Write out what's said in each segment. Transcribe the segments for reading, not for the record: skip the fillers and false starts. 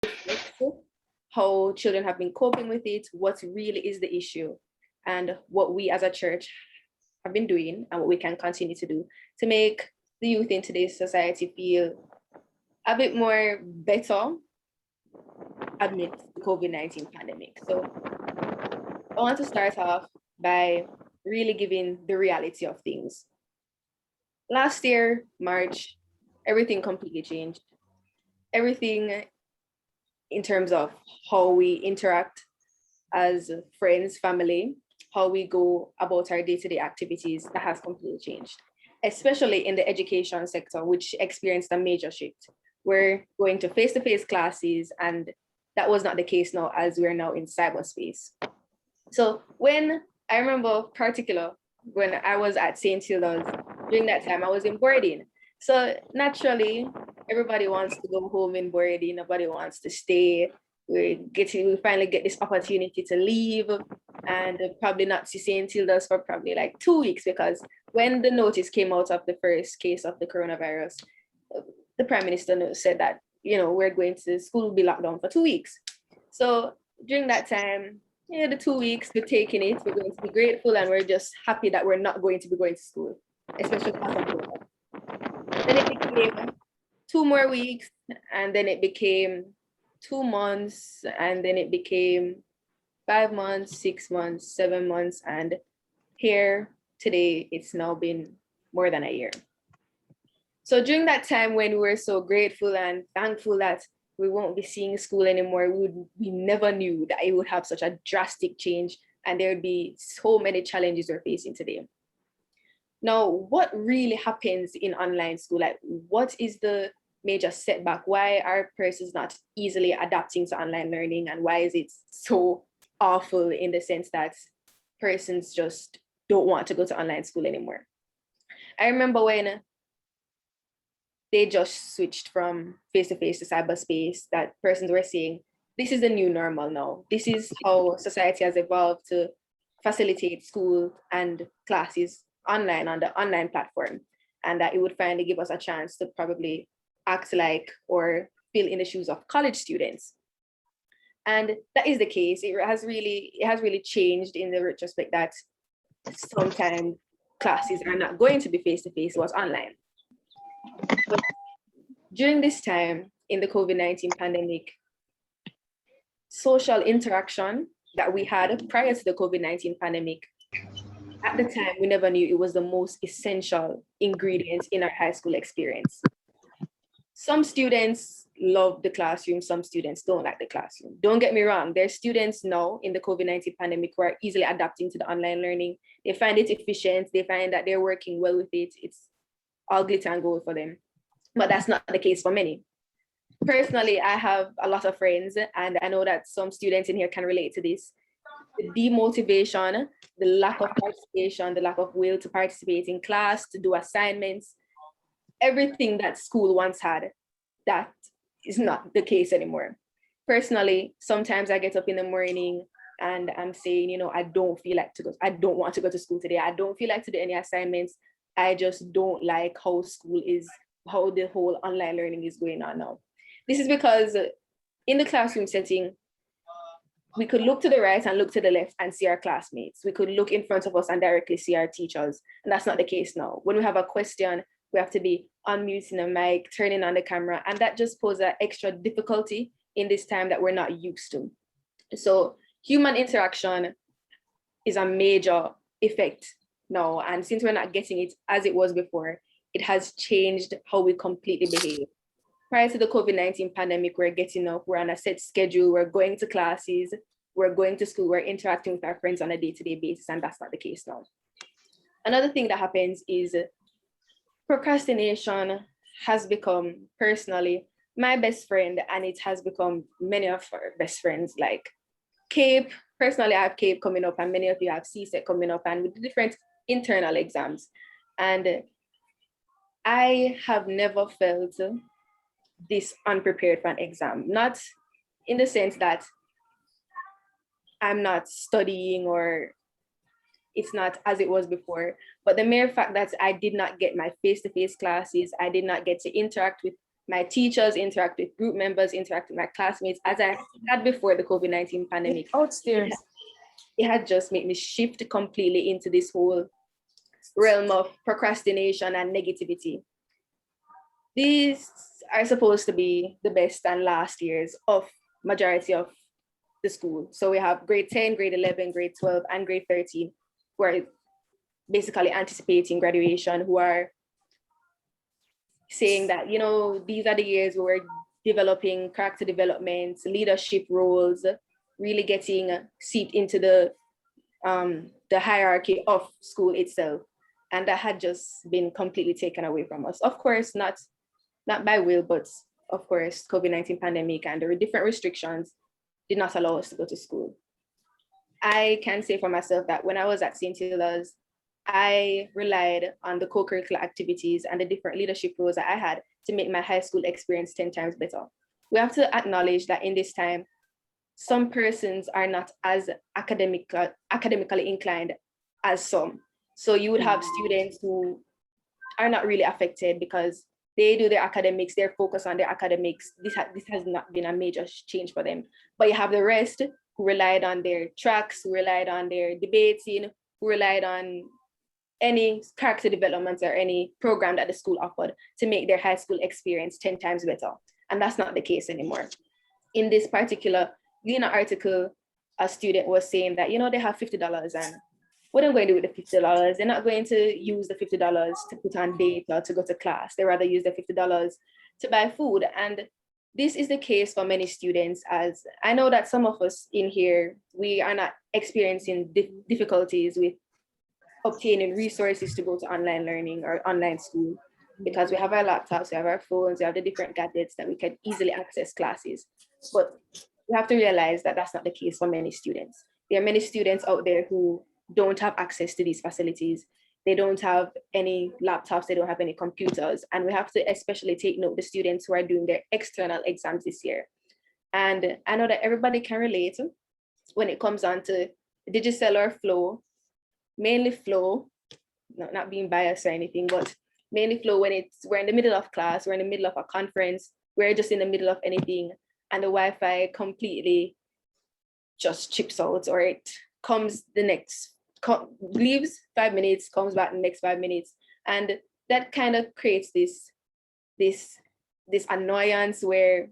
reflects how children have been coping with it, what really is the issue, and what we as a church have been doing and what we can continue to do to make the youth in today's society feel a bit more better amidst the COVID-19 pandemic. So I want to start off by really giving the reality of things. Last year, March, everything completely changed. Everything in terms of how we interact as friends, family, how we go about our day-to-day activities, that has completely changed, especially in the education sector, which experienced a major shift. We're going to face-to-face classes, and that was not the case now as we're now in cyberspace. So when I remember particular when I was at St. Hilda's, during that time I was in boarding. So naturally, everybody wants to go home in boarding, nobody wants to stay. We finally get this opportunity to leave and probably not see St. Hilda's for probably like 2 weeks, because when the notice came out of the first case of the coronavirus, the Prime Minister said that, we're going to school will be locked down for 2 weeks. So during that time, the 2 weeks, we're taking it, we're going to be grateful, and we're just happy that we're not going to be going to school, especially after. Then it became 2 more weeks, and then it became 2 months, and then it became 5 months, 6 months, 7 months, and here today, it's now been more than a year. So during that time when we were so grateful and thankful that we won't be seeing school anymore, we never knew that it would have such a drastic change and there would be so many challenges we're facing today. Now, what really happens in online school? Like, what is the major setback? Why are persons not easily adapting to online learning, and why is it so awful in the sense that persons just don't want to go to online school anymore? I remember when they just switched from face-to-face to cyberspace, that persons were saying, this is the new normal now. This is how society has evolved to facilitate school and classes online on the online platform, and that it would finally give us a chance to probably act like or fill in the shoes of college students. And that is the case. It has really changed in the retrospect that sometimes classes are not going to be face-to-face, it was online. But during this time in the COVID-19 pandemic, social interaction that we had prior to the COVID-19 pandemic, at the time, we never knew it was the most essential ingredient in our high school experience. Some students love the classroom, some students don't like the classroom. Don't get me wrong, there's students now in the COVID-19 pandemic who are easily adapting to the online learning. They find it efficient, they find that they're working well with it. It's all glitter and gold for them. But that's not the case for many. Personally, I have a lot of friends, and I know that some students in here can relate to this. The demotivation, the lack of participation, the lack of will to participate in class, to do assignments, everything that school once had, that is not the case anymore. Personally, sometimes I get up in the morning and I'm saying, I don't feel like to go, I don't want to go to school today. I don't feel like to do any assignments. I just don't like how school is, how the whole online learning is going on now. This is because in the classroom setting, we could look to the right and look to the left and see our classmates. We could look in front of us and directly see our teachers. And that's not the case now. When we have a question, we have to be unmuting the mic, turning on the camera. And that just poses an extra difficulty in this time that we're not used to. So human interaction is a major effect now. And since we're not getting it as it was before, it has changed how we completely behave. Prior to the COVID-19 pandemic, we're getting up, we're on a set schedule, we're going to classes, we're going to school, we're interacting with our friends on a day-to-day basis, and that's not the case now. Another thing that happens is procrastination has become, personally, my best friend, and it has become many of our best friends, like CAPE. Personally, I have CAPE coming up, and many of you have CSEC coming up, and with different internal exams. And I have never felt this unprepared for an exam, not in the sense that I'm not studying or it's not as it was before, but the mere fact that I did not get my face-to-face classes, I did not get to interact with my teachers, interact with group members, interact with my classmates as I had before the COVID-19 pandemic. Outstairs. It had just made me shift completely into this whole realm of procrastination and negativity. These are supposed to be the best and last years of majority of the school. So we have grade 10, grade 11, grade 12, and grade 13, who are basically anticipating graduation, who are saying that, you know, these are the years where we're developing character development, leadership roles, really getting seeped into the hierarchy of school itself. And that had just been completely taken away from us. Of course, not by will, but of course, COVID-19 pandemic and the different restrictions did not allow us to go to school. I can say for myself that when I was at St. Hila's, I relied on the co-curricular activities and the different leadership roles that I had to make my high school experience 10 times better. We have to acknowledge that in this time, some persons are not as academically inclined as some. So you would have students who are not really affected because they do their academics, they're focused on their academics. This has not been a major change for them. But you have the rest who relied on their tracks, who relied on their debating, who relied on any character development or any program that the school offered to make their high school experience 10 times better. And that's not the case anymore. In this particular Gleaner article, a student was saying that, you know, they have $50 and what are they going to do with the $50? They're not going to use the $50 to put on data to go to class. They rather use the $50 to buy food. And this is the case for many students, as I know that some of us in here, we are not experiencing difficulties with obtaining resources to go to online learning or online school because we have our laptops, we have our phones, we have the different gadgets that we can easily access classes. But we have to realize that that's not the case for many students. There are many students out there who don't have access to these facilities. They don't have any laptops, they don't have any computers. And we have to especially take note of the students who are doing their external exams this year. And I know that everybody can relate when it comes on to Digicel or Flow, mainly Flow, not being biased or anything, but mainly Flow when we're in the middle of class, we're in the middle of a conference, we're just in the middle of anything, and the Wi-Fi completely just chips out, or it comes the next, leaves 5 minutes, comes back the next 5 minutes. And that kind of creates this annoyance where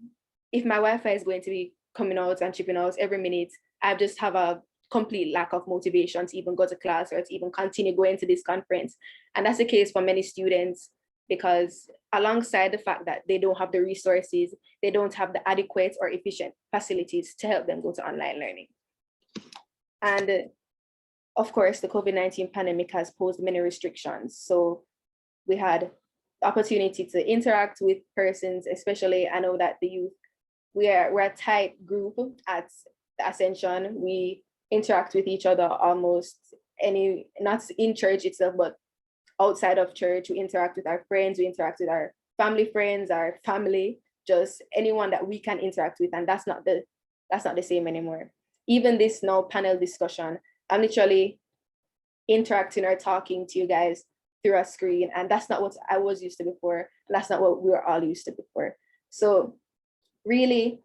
if my Wi-Fi is going to be coming out and chipping out every minute, I just have a complete lack of motivation to even go to class or to even continue going to this conference. And that's the case for many students, because alongside the fact that they don't have the resources, they don't have the adequate or efficient facilities to help them go to online learning. And of course, the COVID-19 pandemic has posed many restrictions. So we had the opportunity to interact with persons, especially I know that the youth, we're a tight group at the Ascension. We interact with each other almost not in church itself, but outside of church. We interact with our friends, we interact with our family friends, our family, just anyone that we can interact with. And that's not the same anymore. Even this now panel discussion, I'm literally interacting or talking to you guys through a screen. And that's not what I was used to before. That's not what we were all used to before. So really,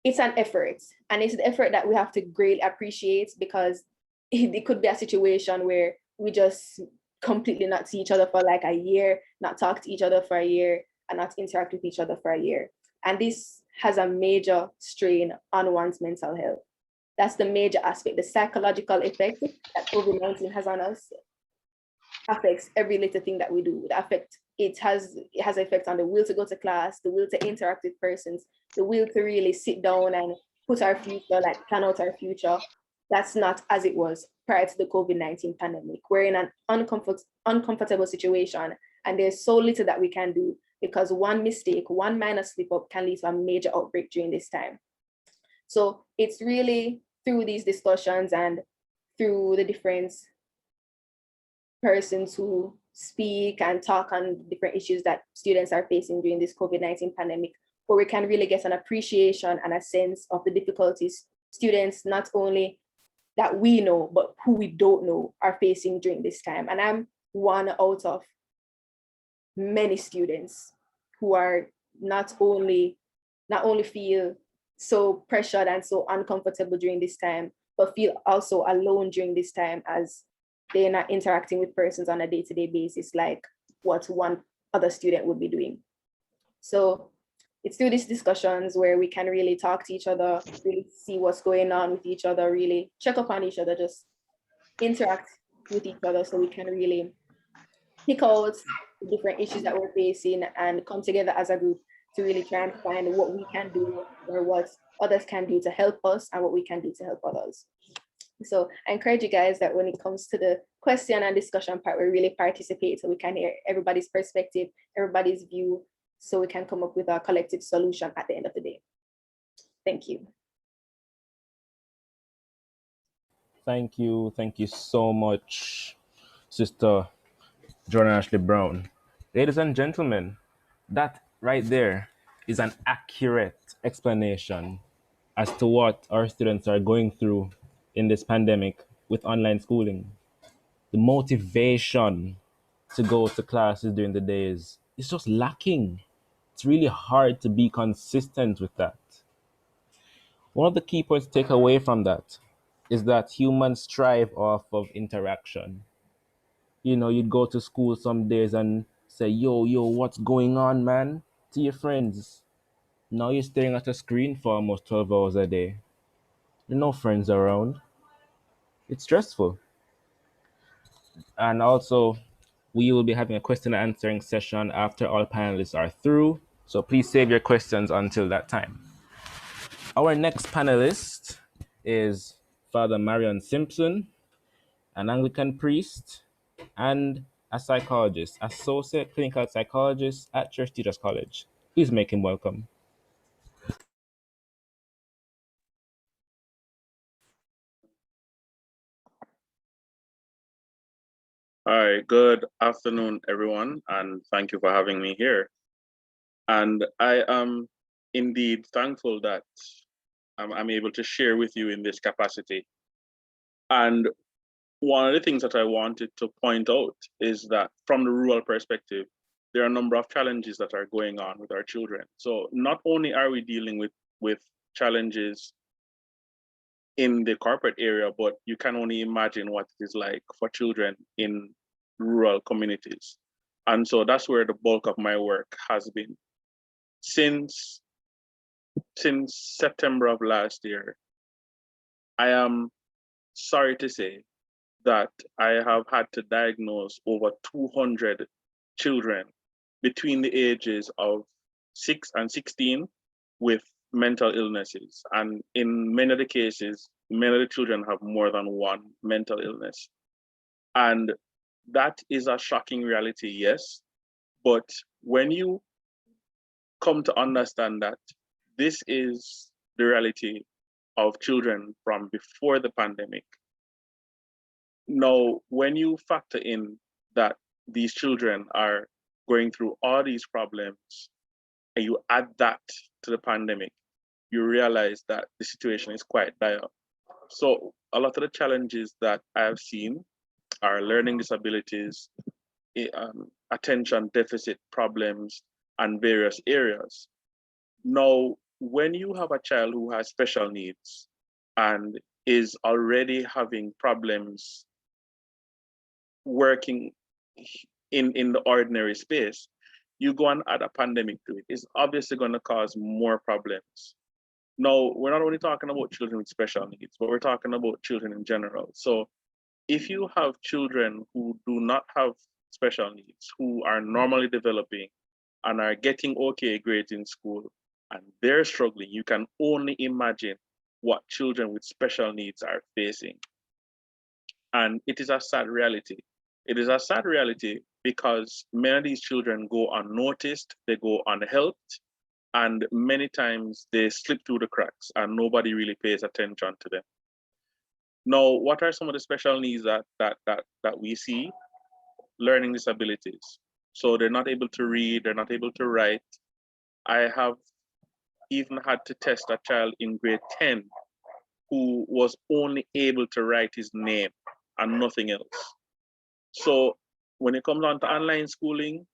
it's an effort. And it's the effort that we have to greatly appreciate, because it could be a situation where we just completely not see each other for like a year, not talk to each other for a year, and not interact with each other for a year. And this has a major strain on one's mental health. That's the major aspect. The psychological effect that COVID-19 has on us affects every little thing that we do. It has effect on the will to go to class, the will to interact with persons, the will to really sit down and put our future, like plan out our future. That's not as it was prior to the COVID-19 pandemic. We're in an uncomfortable situation, and there's so little that we can do, because one mistake, one minor slip up can lead to a major outbreak during this time. So it's really through these discussions and through the different persons who speak and talk on different issues that students are facing during this COVID-19 pandemic, where we can really get an appreciation and a sense of the difficulties students, not only that we know, but who we don't know, are facing during this time. And I'm one out of many students who are not only feel so pressured and so uncomfortable during this time, but feel also alone during this time, as they're not interacting with persons on a day-to-day basis like what one other student would be doing. So it's through these discussions where we can really talk to each other, really see what's going on with each other, really check up on each other, just interact with each other so we can really pick out the different issues that we're facing and come together as a group to really try and find what we can do or what others can do to help us and what we can do to help others. So I encourage you guys that when it comes to the question and discussion part, we really participate so we can hear everybody's perspective, everybody's view, so we can come up with a collective solution at the end of the day. Thank you. Thank you. Thank you so much, Sister Jordan Ashley Brown. Ladies and gentlemen, that right there is an accurate explanation as to what our students are going through in this pandemic with online schooling. The motivation to go to classes during the days is just lacking. It's really hard to be consistent with that. One of the key points to take away from that is that humans thrive off of interaction. You know, you'd go to school some days and say, yo, what's going on, man? To your friends. Now you're staring at a screen for almost 12 hours a day. There are no friends around. It's stressful. And also, we will be having a question and answering session after all panelists are through. So please save your questions until that time. Our next panelist is Father Marion Simpson, an Anglican priest and a psychologist, associate clinical psychologist at Church Teachers College. Please make him welcome. Hi, good afternoon, everyone, and thank you for having me here. And I am indeed thankful that I'm able to share with you in this capacity. And one of the things that I wanted to point out is that from the rural perspective, there are a number of challenges that are going on with our children. So not only are we dealing with challenges in the corporate area, but you can only imagine what it is like for children in rural communities. And so that's where the bulk of my work has been. Since September of last year, I am sorry to say that I have had to diagnose over 200 children between the ages of 6 and 16 with mental illnesses. And in many of the cases, many of the children have more than one mental illness. And that is a shocking reality, yes. But when you come to understand that this is the reality of children from before the pandemic, now, when you factor in that these children are going through all these problems, and you add that to the pandemic, you realize that the situation is quite dire. So a lot of the challenges that I have seen are learning disabilities, attention deficit problems, and various areas. Now, when you have a child who has special needs and is already having problems working in the ordinary space, you go and add a pandemic to it, it's obviously going to cause more problems. Now, we're not only talking about children with special needs, but we're talking about children in general. So if you have children who do not have special needs, who are normally developing and are getting okay grades in school, and they're struggling, you can only imagine what children with special needs are facing. And it is a sad reality. It is a sad reality because many of these children go unnoticed, they go unhelped, and many times they slip through the cracks and nobody really pays attention to them. Now, what are some of the special needs that we see? Learning disabilities. So they're not able to read, they're not able to write. I have even had to test a child in grade 10 who was only able to write his name and nothing else. So when it comes down to online schooling,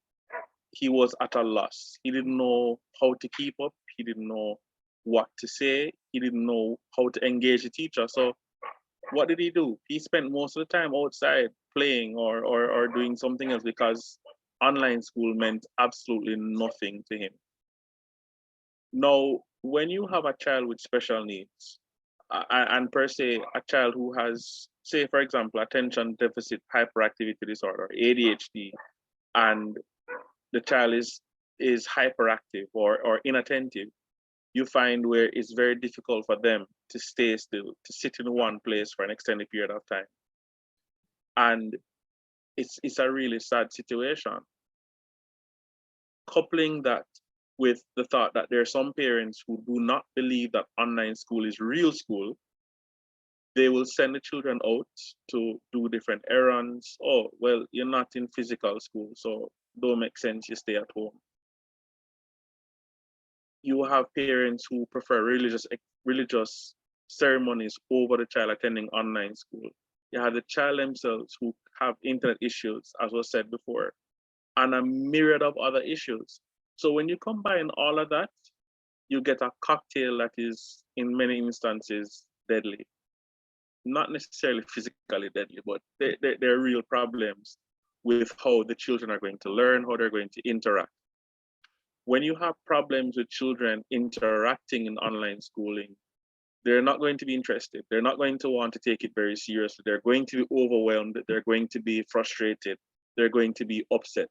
he was at a loss. He didn't know how to keep up. He didn't know what to say. He didn't know how to engage the teacher. So what did he do? He spent most of the time outside playing or doing something else because online school meant absolutely nothing to him. Now, when you have a child with special needs, and per se, a child who has, say, for example, attention deficit hyperactivity disorder, ADHD, and the child is hyperactive or inattentive, you find where it's very difficult for them to stay still, to sit in one place for an extended period of time. And it's a really sad situation. Coupling that with the thought that there are some parents who do not believe that online school is real school, they will send the children out to do different errands. Oh, well, you're not in physical school, so don't make sense, you stay at home. You have parents who prefer religious ceremonies over the child attending online school. You have the child themselves who have internet issues, as was said before, and a myriad of other issues. So when you combine all of that, you get a cocktail that is, in many instances, deadly. Not necessarily physically deadly, but there are real problems with how the children are going to learn, how they're going to interact. When you have problems with children interacting in online schooling, they're not going to be interested. They're not going to want to take it very seriously. They're going to be overwhelmed. They're going to be frustrated. They're going to be upset.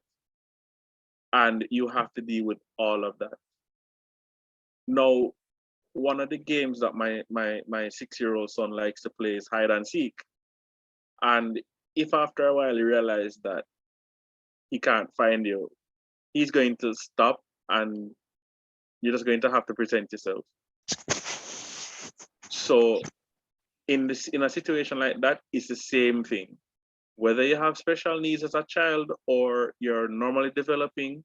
And you have to deal with all of that. Now, one of the games that my 6-year-old son likes to play is hide and seek. And if after a while he realizes that he can't find you, he's going to stop and you're just going to have to present yourself. So in a situation like that, it's the same thing. Whether you have special needs as a child or you're normally developing,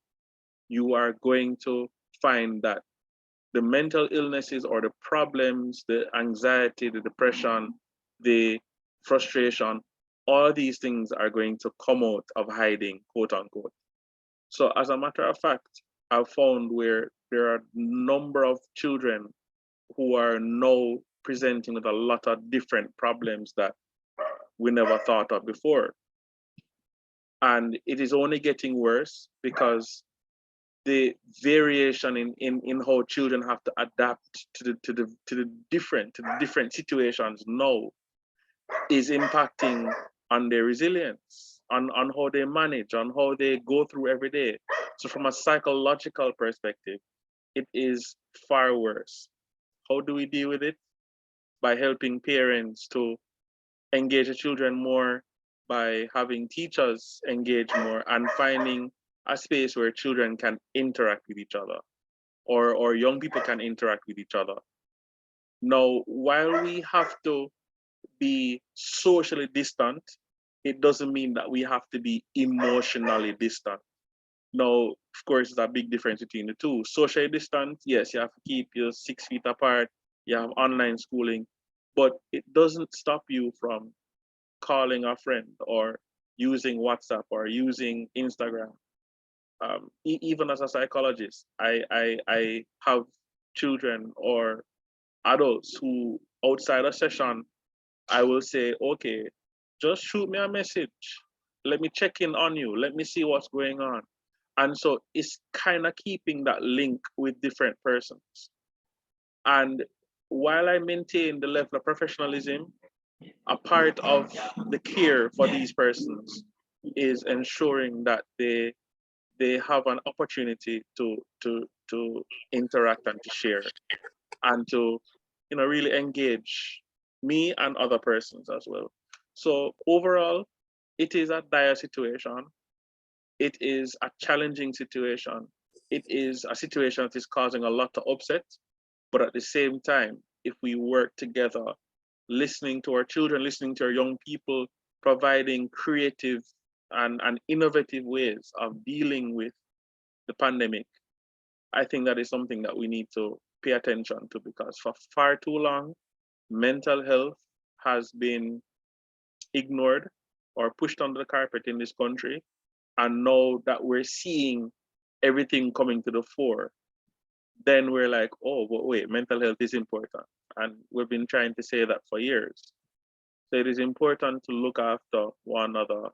you are going to find that the mental illnesses or the problems, the anxiety, the depression, the frustration, all these things are going to come out of hiding, quote unquote. So as a matter of fact, I've found where there are a number of children who are now presenting with a lot of different problems that we never thought of before. And it is only getting worse because the variation in how children have to adapt to the different situations now is impacting on their resilience, on how they manage, on how they go through every day. So from a psychological perspective, it is far worse. How do we deal with it? By helping parents to engage the children more, by having teachers engage more, and finding a space where children can interact with each other or young people can interact with each other. Now, while we have to be socially distant, it doesn't mean that we have to be emotionally distant. Now, of course, there's a big difference between the two. Socially distant, yes, you have to keep your 6 feet apart, you have online schooling, but it doesn't stop you from calling a friend or using WhatsApp or using Instagram. Even as a psychologist, I have children or adults who outside a session, I will say, okay, just shoot me a message. Let me check in on you. Let me see what's going on. And so it's kind of keeping that link with different persons. And while I maintain the level of professionalism, a part of the care for these persons is ensuring that they have an opportunity to interact and to share and to really engage me and other persons as well. So overall, it is a dire situation. It is a challenging situation. It is a situation that is causing a lot of upset. But at the same time, if we work together, listening to our children, listening to our young people, providing creative and innovative ways of dealing with the pandemic, I think that is something that we need to pay attention to, because for far too long, mental health has been ignored or pushed under the carpet in this country. And now that we're seeing everything coming to the fore, then we're like, oh, but wait, mental health is important. And we've been trying to say that for years. So it is important to look after one another,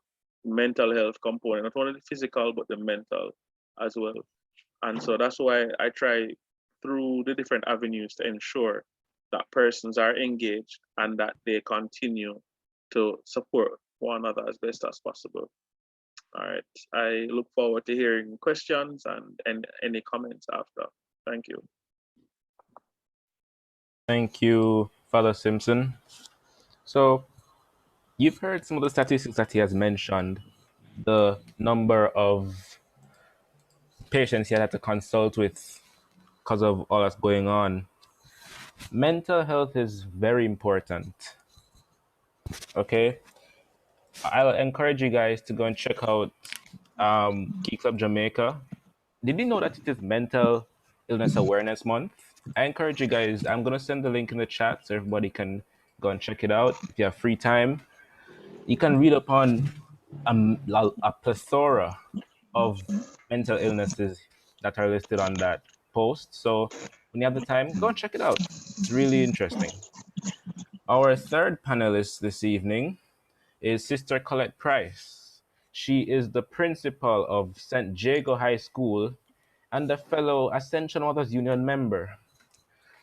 mental health component, not only the physical, but the mental as well. And so that's why I try through the different avenues to ensure that persons are engaged and that they continue to support one another as best as possible. All right. I look forward to hearing questions and any comments after. Thank you. Thank you, Father Simpson. So you've heard some of the statistics that he has mentioned, the number of patients he had to consult with because of all that's going on. Mental health is very important. Okay, I'll encourage you guys to go and check out Key Club Jamaica. Did you know that it is Mental Illness Awareness Month? I encourage you guys. I'm gonna send the link in the chat so everybody can go and check it out. If you have free time, you can read upon a plethora of mental illnesses that are listed on that post. So when you have the time, go and check it out. It's really interesting. Our third panelist this evening is Sister Colette Price. She is the principal of St. Jago High School and a fellow Ascension Mothers Union member.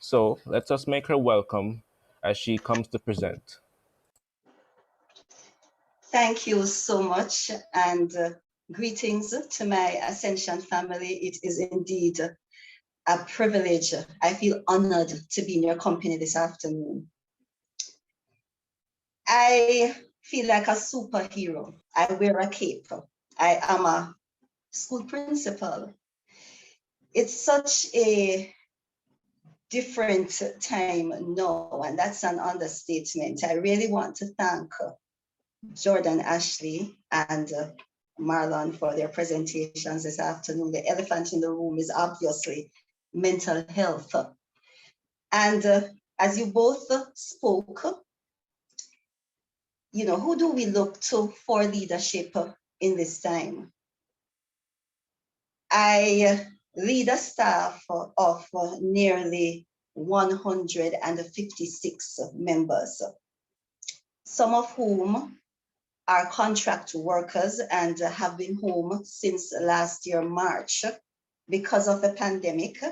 So let us make her welcome as she comes to present. Thank you so much, and greetings to my Ascension family. It is indeed a privilege. I feel honored to be in your company this afternoon. I feel like a superhero. I wear a cape. I am a school principal. It's such a different time now, and that's an understatement. I really want to thank Jordan Ashley and Marlon for their presentations this afternoon. The elephant in the room is obviously mental health. And as you both spoke, who do we look to for leadership in this time? I lead a staff of nearly 156 members, some of whom are contract workers and have been home since last year, March, because of the pandemic.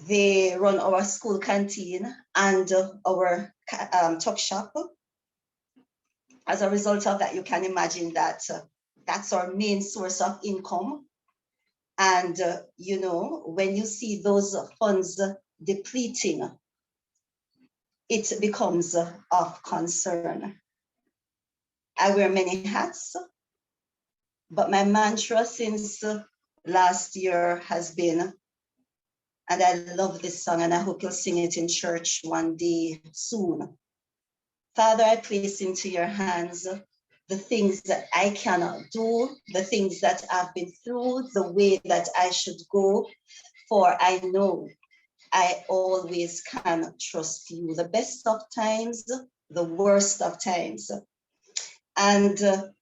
They run our school canteen and our tuck shop. As a result of that, you can imagine that that's our main source of income. And, when you see those funds depleting, it becomes of concern. I wear many hats, but my mantra since last year has been, and I love this song and I hope you'll sing it in church one day soon. Father, I place into your hands the things that I cannot do, the things that I've been through, the way that I should go, for I know I always can trust you, the best of times, the worst of times. And the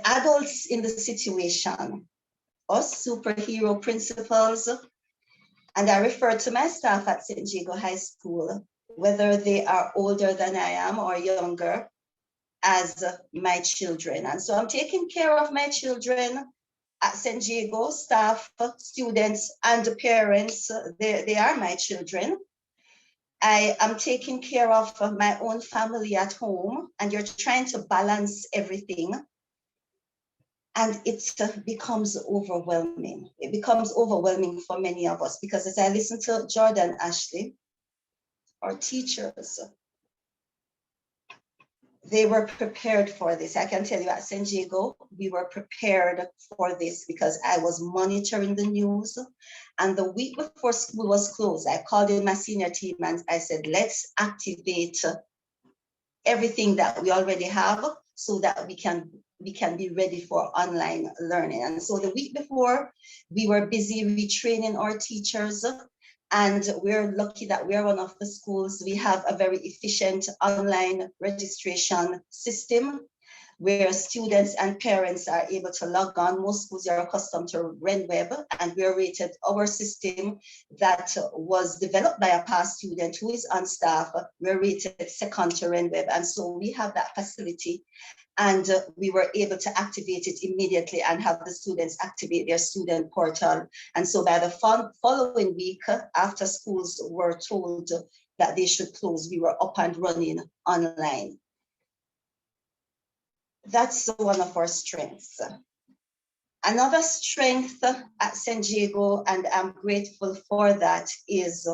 adults in the situation, us superhero principals, and I refer to my staff at St. Jago High School, whether they are older than I am or younger, as my children. And so I'm taking care of my children at St. Jago, staff, students, and parents. They are my children. I am taking care of my own family at home, and you're trying to balance everything. And it becomes overwhelming. It becomes overwhelming for many of us because as I listen to Jordan Ashley, our teachers, they were prepared for this. I can tell you at St. Jago, we were prepared for this because I was monitoring the news. And the week before school was closed, I called in my senior team and I said, let's activate everything that we already have so that we can be ready for online learning. And so the week before, we were busy retraining our teachers. And we're lucky that we're one of the schools. We have a very efficient online registration system. where students and parents are able to log on. Most schools are accustomed to RenWeb, and we're rated, our system that was developed by a past student who is on staff, we're rated second to RenWeb. And so we have that facility, and we were able to activate it immediately and have the students activate their student portal. And so by the following week, after schools were told that they should close, we were up and running online. That's one of our strengths. Another strength at San Diego, and I'm grateful for that, is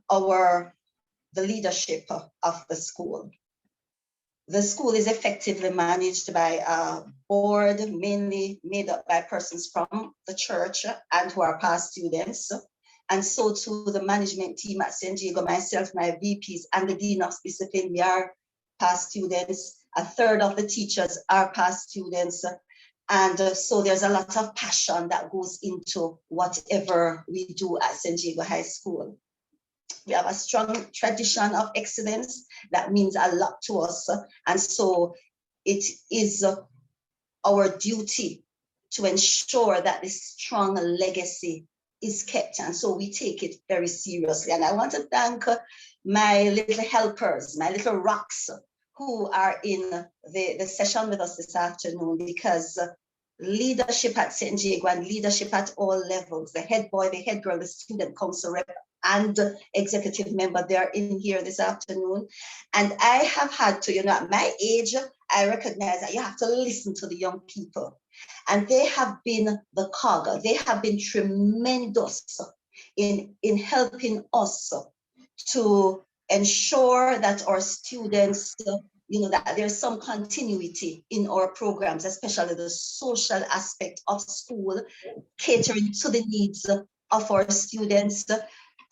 the leadership of the school. The school is effectively managed by a board mainly made up by persons from the church and who are past students. And so too the management team at San Diego, myself, my VPs, and the Dean of Discipline, we are past students. A third of the teachers are past students. And so there's a lot of passion that goes into whatever we do at San Diego High School. We have a strong tradition of excellence that means a lot to us. And so it is our duty to ensure that this strong legacy is kept. And so we take it very seriously. And I want to thank my little helpers, my little rocks, who are in the session with us this afternoon, because leadership at San Diego and leadership at all levels, the head boy, the head girl, the student council rep, and executive member, they're in here this afternoon. And I have had to, at my age, I recognize that you have to listen to the young people. And they have been the cog, they have been tremendous in helping us to ensure that our students, that there's some continuity in our programs, especially the social aspect of school, catering to the needs of our students.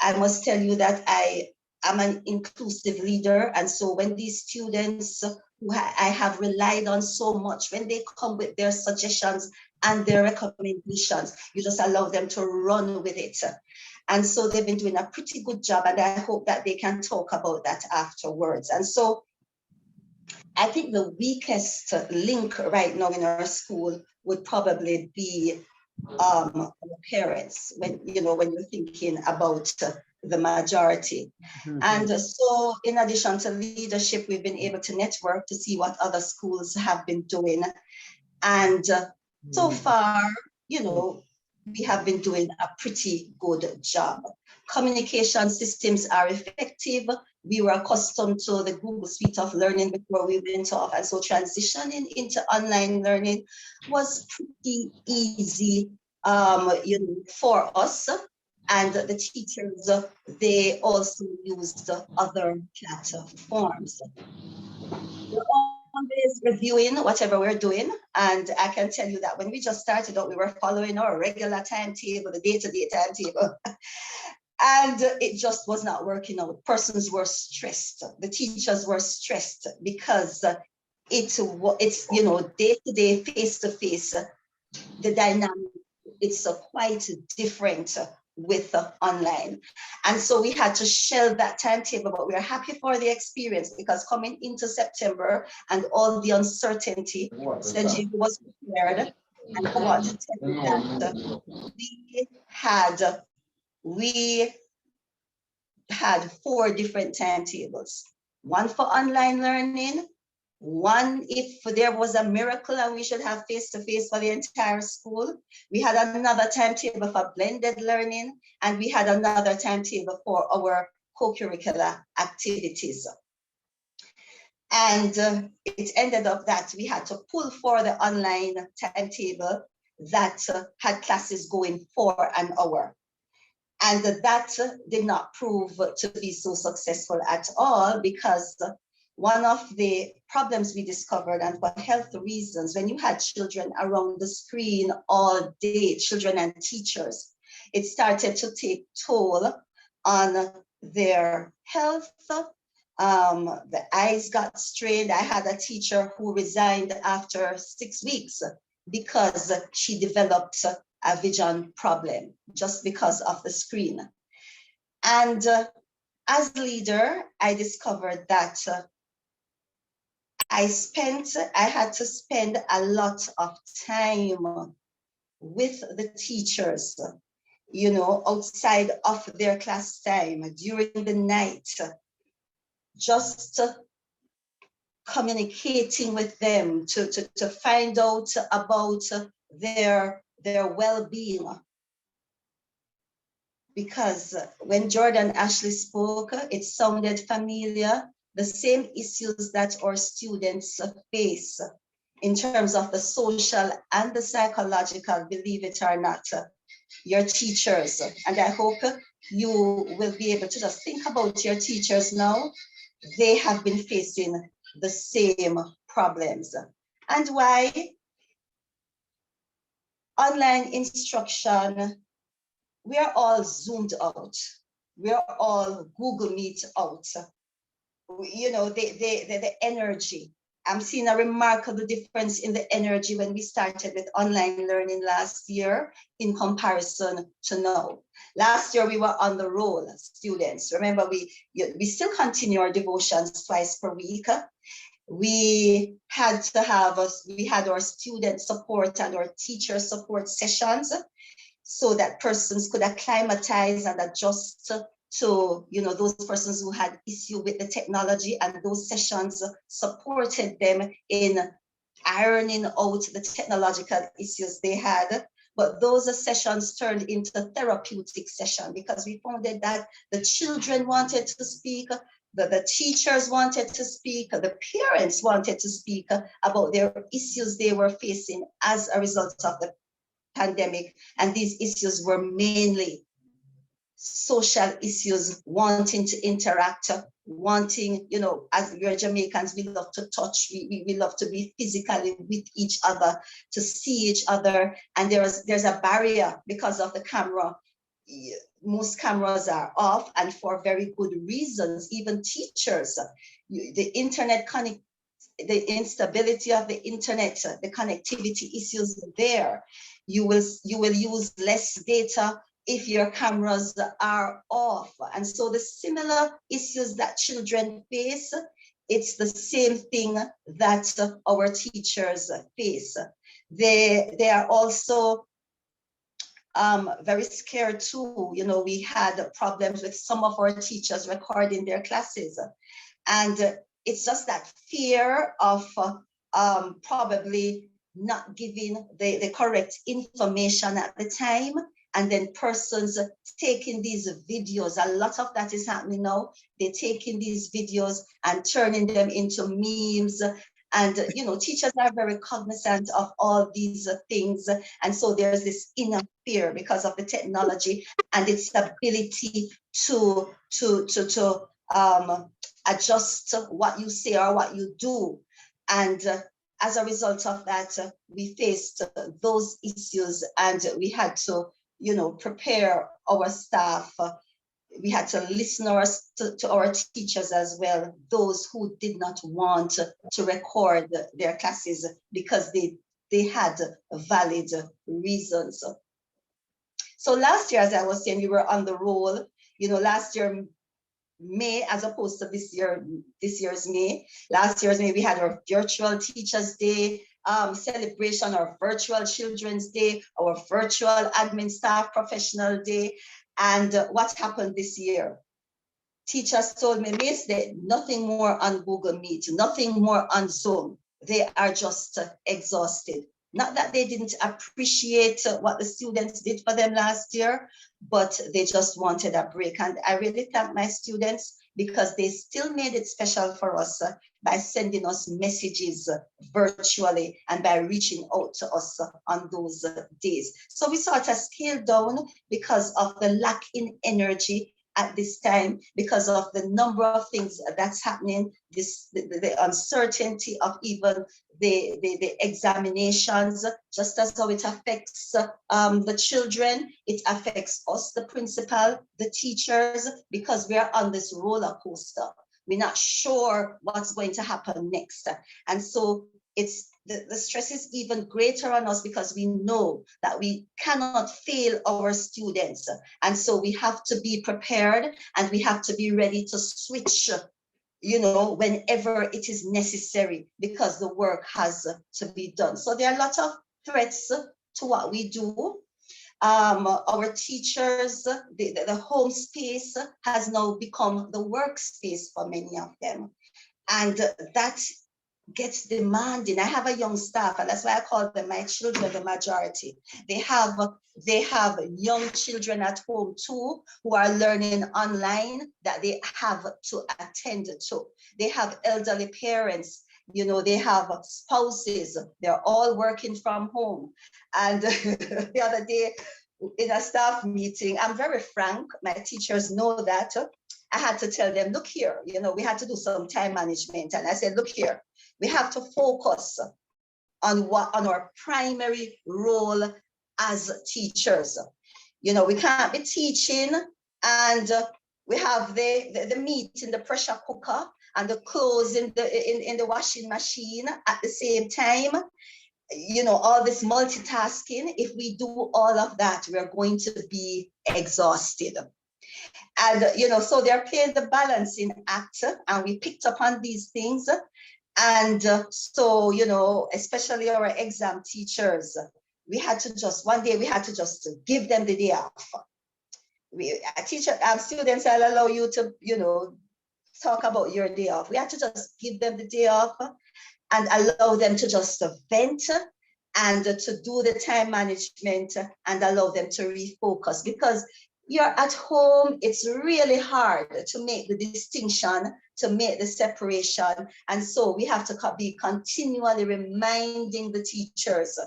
I must tell you that I am an inclusive leader. And so when these students who I have relied on so much, when they come with their suggestions and their recommendations, you just allow them to run with it. And so they've been doing a pretty good job, and I hope that they can talk about that afterwards. And so I think the weakest link right now in our school would probably be our parents, when you're thinking about the majority. Mm-hmm. And so in addition to leadership, we've been able to network to see what other schools have been doing. And so far, we have been doing a pretty good job. Communication systems are effective. We were accustomed to the Google Suite of Learning before we went off. And so transitioning into online learning was pretty easy, for us. And the teachers, they also used other platforms. We're always reviewing whatever we're doing. And I can tell you that when we just started out, we were following our regular timetable, the day-to-day timetable. And it just was not working out. Persons were stressed. The teachers were stressed because it's day-to-day, face-to-face, the dynamic, it's quite different with online. And so we had to shelve that timetable, but we are happy for the experience, because coming into September and all the uncertainty, San Diego was prepared. And I want to tell you that we had 4 different timetables. One for online learning, one if there was a miracle and we should have face-to-face for the entire school. We had another timetable for blended learning, and we had another timetable for our co-curricular activities. And it ended up that we had to pull for the online timetable that had classes going for an hour. And that did not prove to be so successful at all, because one of the problems we discovered, and for health reasons, when you had children around the screen all day, children and teachers, it started to take toll on their health. The eyes got strained. I had a teacher who resigned after 6 weeks because she developed a vision problem just because of the screen. And as leader, I discovered that I had to spend a lot of time with the teachers, you know, outside of their class time, during the night, just communicating with them to find out about their well-being. Because when Jordan Ashley spoke, it sounded familiar, the same issues that our students face in terms of the social and the psychological, believe it or not, your teachers. And I hope you will be able to just think about your teachers now. They have been facing the same problems. And why? Online instruction, we are all Zoomed out. We are all Google Meet out. You know, the energy. I'm seeing a remarkable difference in the energy when we started with online learning last year in comparison to now. Last year we were on the roll, students. Remember, we still continue our devotions twice per week. We had our student support and our teacher support sessions so that persons could acclimatize and adjust to, you know, those persons who had issue with the technology, and those sessions supported them in ironing out the technological issues they had. But those sessions turned into therapeutic session because we found that the children wanted to speak, the teachers wanted to speak, the parents wanted to speak about their issues they were facing as a result of the pandemic. And these issues were mainly social issues, wanting to interact, wanting, you know, as we're Jamaicans, we love to touch, we love to be physically with each other, to see each other. And there's a barrier because of the camera. Most cameras are off, and for very good reasons. Even teachers, the internet the instability of the internet, the connectivity issues there. You will use less data if your cameras are off. And so the similar issues that children face, it's the same thing that our teachers face. They are also very scared too. You know, we had problems with some of our teachers recording their classes. And it's just that fear of probably not giving the correct information at the time, and then persons taking these videos. A lot of that is happening now. They're taking these videos and turning them into memes. And, you know, teachers are very cognizant of all these things. And so there's this inner fear because of the technology and its ability to adjust what you say or what you do. And as a result of that, we faced those issues, and we had to, you know, prepare our staff. We had to listen to our teachers as well, those who did not want to record their classes because they had valid reasons. So last year, as I was saying, we were on the roll. You know, last year, May, as opposed to this year's May. Last year's May, we had our virtual Teachers' Day celebration, our virtual Children's Day, our virtual Admin Staff Professional Day. And what happened this year? Teachers told me, Miss, nothing more on Google Meet, nothing more on Zoom. They are just exhausted. Not that they didn't appreciate what the students did for them last year, but they just wanted a break. And I really thank my students because they still made it special for us by sending us messages virtually and by reaching out to us on those days. So we sort of scaled down because of the lack in energy at this time, because of the number of things that's happening, the uncertainty of even the examinations, just as how it affects the children, it affects us, the principal, the teachers, because we are on this roller coaster. We're not sure what's going to happen next. And so it's the stress is even greater on us because we know that we cannot fail our students. And so we have to be prepared and we have to be ready to switch, whenever it is necessary, because the work has to be done. So there are a lot of threats to what we do. Our teachers, the home space has now become the workspace for many of them. And that gets demanding. I have a young staff, and that's why I call them my children, the majority. They have young children at home too, who are learning online that they have to attend to. They have elderly parents, they have spouses, they're all working from home. And the other day in a staff meeting, I'm very frank, my teachers know that. I had to tell them, look here, we had to do some time management. And I said, look here, we have to focus on our primary role as teachers. We can't be teaching and we have the meat in the pressure cooker and the clothes in the washing machine at the same time. All this multitasking. If we do all of that, we're going to be exhausted. And, so they're playing the balancing act, and we picked up on these things. And so, especially our exam teachers, one day we had to just give them the day off. Students, I'll allow you to, talk about your day off. We had to just give them the day off and allow them to just vent and to do the time management and allow them to refocus, because you're at home, it's really hard to make the distinction, to make the separation. And so we have to be continually reminding the teachers,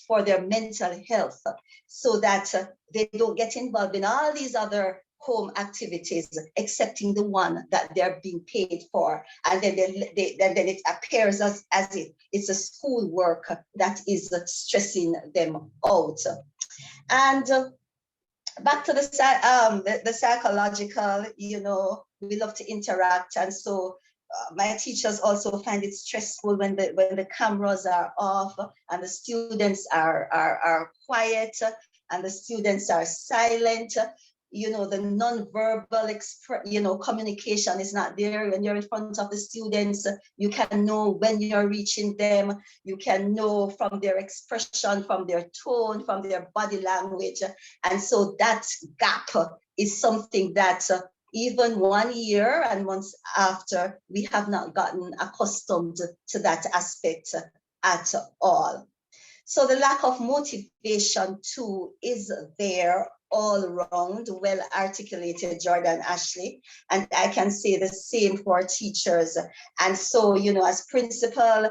for their mental health, so that they don't get involved in all these other home activities, excepting the one that they're being paid for. And then it appears as if it's a school work that is stressing them out. And back to the psychological, we love to interact. And so my teachers also find it stressful when the cameras are off and the students are quiet and the students are silent. The non-verbal communication is not there. When you're in front of the students, you can know when you're reaching them. You can know from their expression, from their tone, from their body language. And so that gap is something that even 1 year and months after, we have not gotten accustomed to that aspect at all. So the lack of motivation too is there all around, well articulated, Jordan Ashley, and I can say the same for teachers. And so, as principal,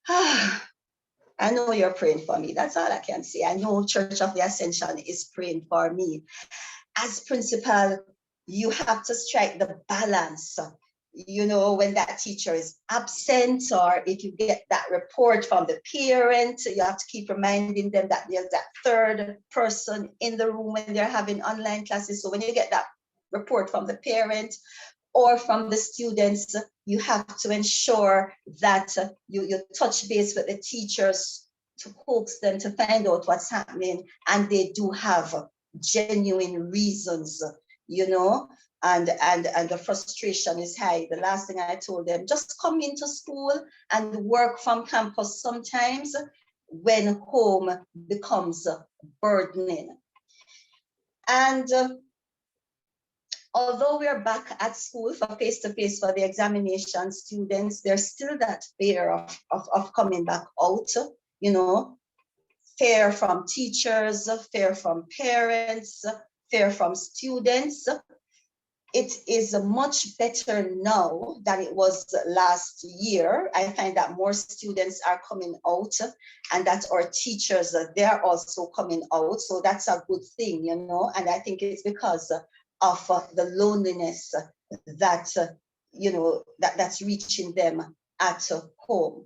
I know you're praying for me. That's all I can say. I know Church of the Ascension is praying for me. As principal, you have to strike the balance. When that teacher is absent, or if you get that report from the parent, you have to keep reminding them that there's that third person in the room when they're having online classes. So when you get that report from the parent or from the students, you have to ensure that you touch base with the teachers to coax them to find out what's happening. And they do have genuine reasons, and the frustration is high. The last thing I told them, just come into school and work from campus sometimes when home becomes burdening. And although we're back at school for face-to-face for the examination students, there's still that fear of coming back out, fear from teachers, fear from parents, fear from students. It is much better now than it was last year. I find that more students are coming out and that our teachers, they're also coming out. So that's a good thing, and I think it's because of the loneliness that, that's reaching them at home.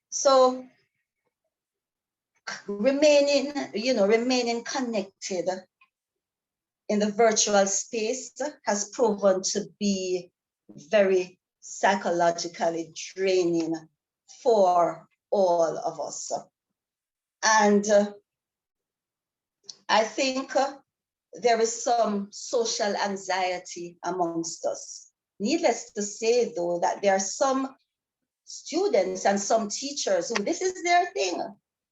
So remaining connected in the virtual space has proven to be very psychologically draining for all of us. And I think there is some social anxiety amongst us. Needless to say, though, that there are some students and some teachers who this is their thing,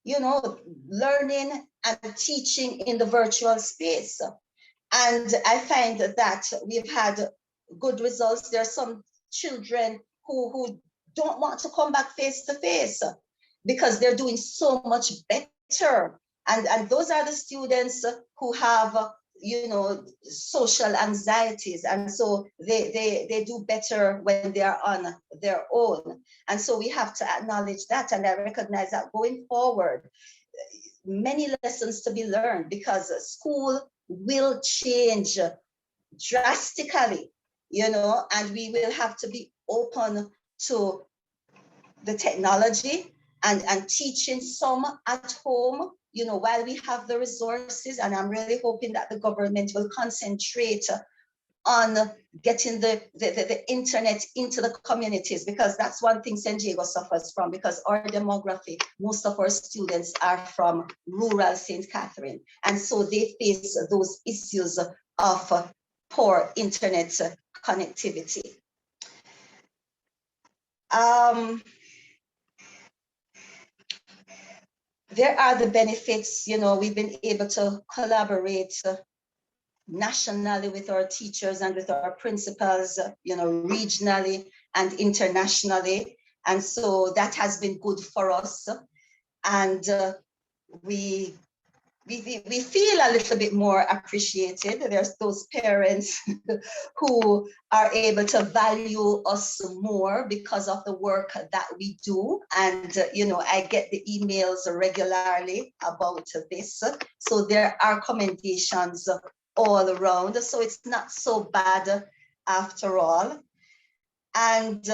you know, learning and teaching in the virtual space. And I find that we've had good results. There are some children who don't want to come back face to face because they're doing so much better. And those are the students who have, you know, social anxieties. And so they do better when they are on their own. And so we have to acknowledge that. And I recognize that going forward, many lessons to be learned because school will change drastically, you know, and we will have to be open to the technology and teaching some at home, you know, while we have the resources. And I'm really hoping that the government will concentrate on getting the internet into the communities, because that's one thing San Diego suffers from, because our demography, most of our students are from rural St. Catherine. And so they face those issues of poor internet connectivity. There are the benefits, you know, we've been able to collaborate nationally with our teachers and with our principals, you know, regionally and internationally. And so that has been good for us. And we feel a little bit more appreciated. There's those parents who are able to value us more because of the work that we do. And, you know, I get the emails regularly about this. So there are commendations all around. So it's not so bad after all. And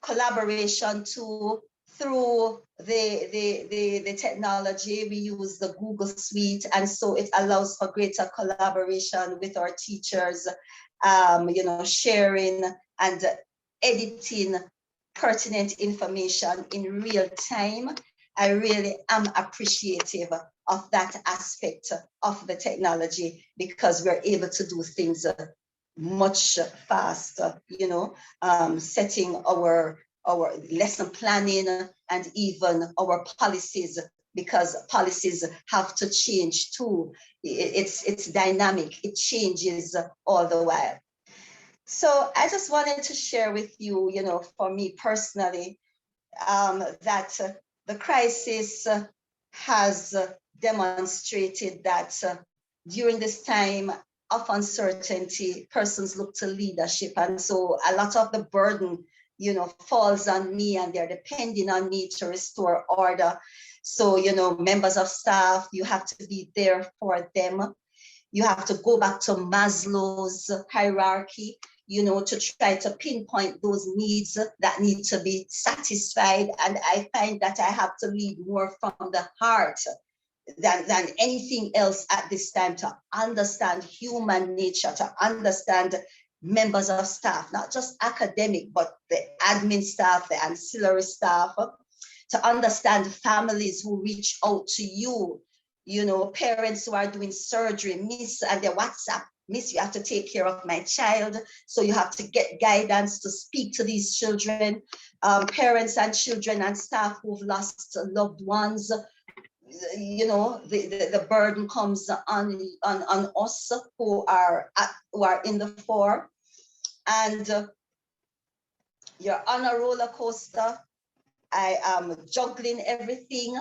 collaboration too, through the technology, we use the Google Suite, and so it allows for greater collaboration with our teachers, you know, sharing and editing pertinent information in real time. I really am appreciative of that aspect of the technology, because we're able to do things much faster, you know, setting our lesson planning and even our policies, because policies have to change too. It's dynamic, it changes all the while. So I just wanted to share with you, you know, for me personally, that the crisis has demonstrated that during this time of uncertainty, persons look to leadership. And so a lot of the burden, you know, falls on me, and they're depending on me to restore order. So, you know, members of staff, you have to be there for them. You have to go back to Maslow's hierarchy, you know, to try to pinpoint those needs that need to be satisfied. And I find that I have to lead more from the heart than anything else at this time, to understand human nature, to understand members of staff, not just academic, but the admin staff, the ancillary staff, to understand families who reach out to you, you know, parents who are doing surgery, miss, and their WhatsApp, miss, you have to take care of my child. So you have to get guidance to speak to these children, parents and children and staff who've lost loved ones. You know, the burden comes on us who are in the fore, and you're on a roller coaster. I am juggling everything.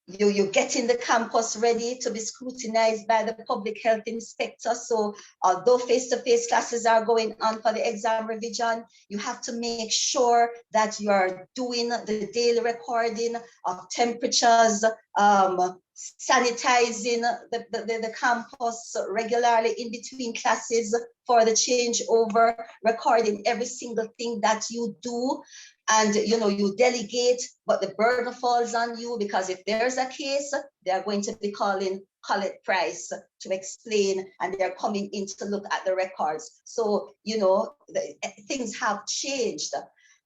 You getting the campus ready to be scrutinized by the public health inspector. So although face-to-face classes are going on for the exam revision, you have to make sure that you are doing the daily recording of temperatures, sanitizing the campus regularly in between classes for the changeover, recording every single thing that you do. And, you know, you delegate, but the burden falls on you, because if there's a case, they're going to be calling Colette Price to explain, and they're coming in to look at the records. So, you know, things have changed.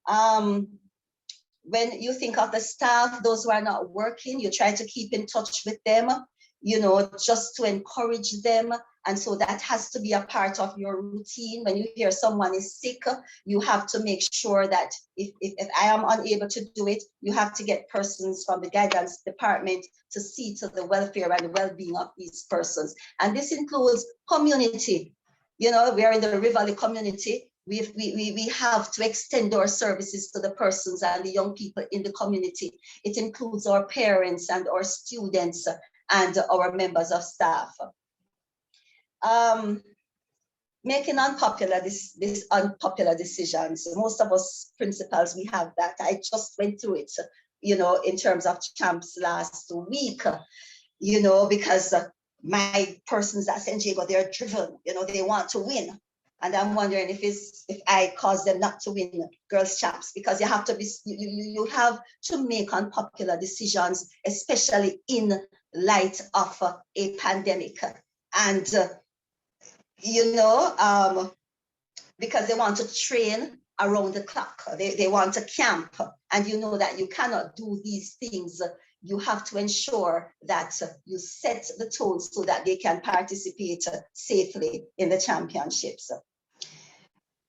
When you think of the staff, those who are not working, you try to keep in touch with them. you know, just to encourage them. And so that has to be a part of your routine. When you hear someone is sick, you have to make sure that if I am unable to do it, you have to get persons from the guidance department to see to the welfare and the well-being of these persons. And this includes community. You know, we are in the River Valley community. We have to extend our services to the persons and the young people in the community. It includes our parents and our students and our members of staff. Making unpopular decisions. Most of us principals, we have that. I just went through it, you know, in terms of champs last week, you know, because my persons at St. Jago, they're driven, you know, they want to win. And I'm wondering if I cause them not to win girls' champs, because you have to be, you have to make unpopular decisions, especially in light of a pandemic. And you know, because they want to train around the clock. They want to camp, and you know that you cannot do these things. You have to ensure that you set the tone so that they can participate safely in the championships.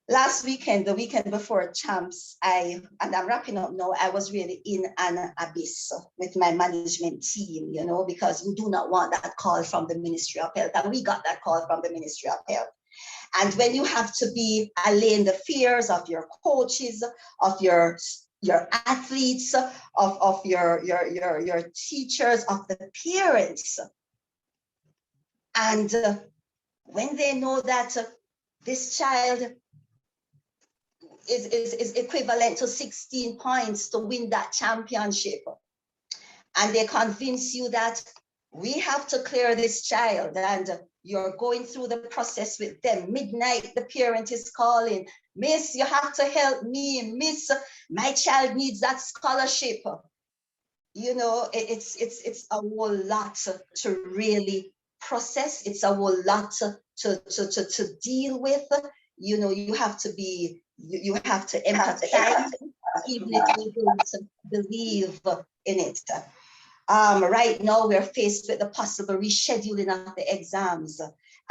Last weekend, the weekend before champs, and I'm wrapping up now, I was really in an abyss with my management team, you know, because we do not want that call from the Ministry of Health. And we got that call from the Ministry of Health. And when you have to be allaying the fears of your coaches, of your athletes, of your teachers, of the parents, and when they know that this child is equivalent to 16 points to win that championship, and they convince you that we have to clear this child, and you're going through the process with them. Midnight, the parent is calling, "Miss, you have to help me. Miss, my child needs that scholarship." You know, it's a whole lot to really process. It's a whole lot to deal with. You know, you have to be, you have to empathize, even if you don't believe in it. Right now, we're faced with the possible rescheduling of the exams,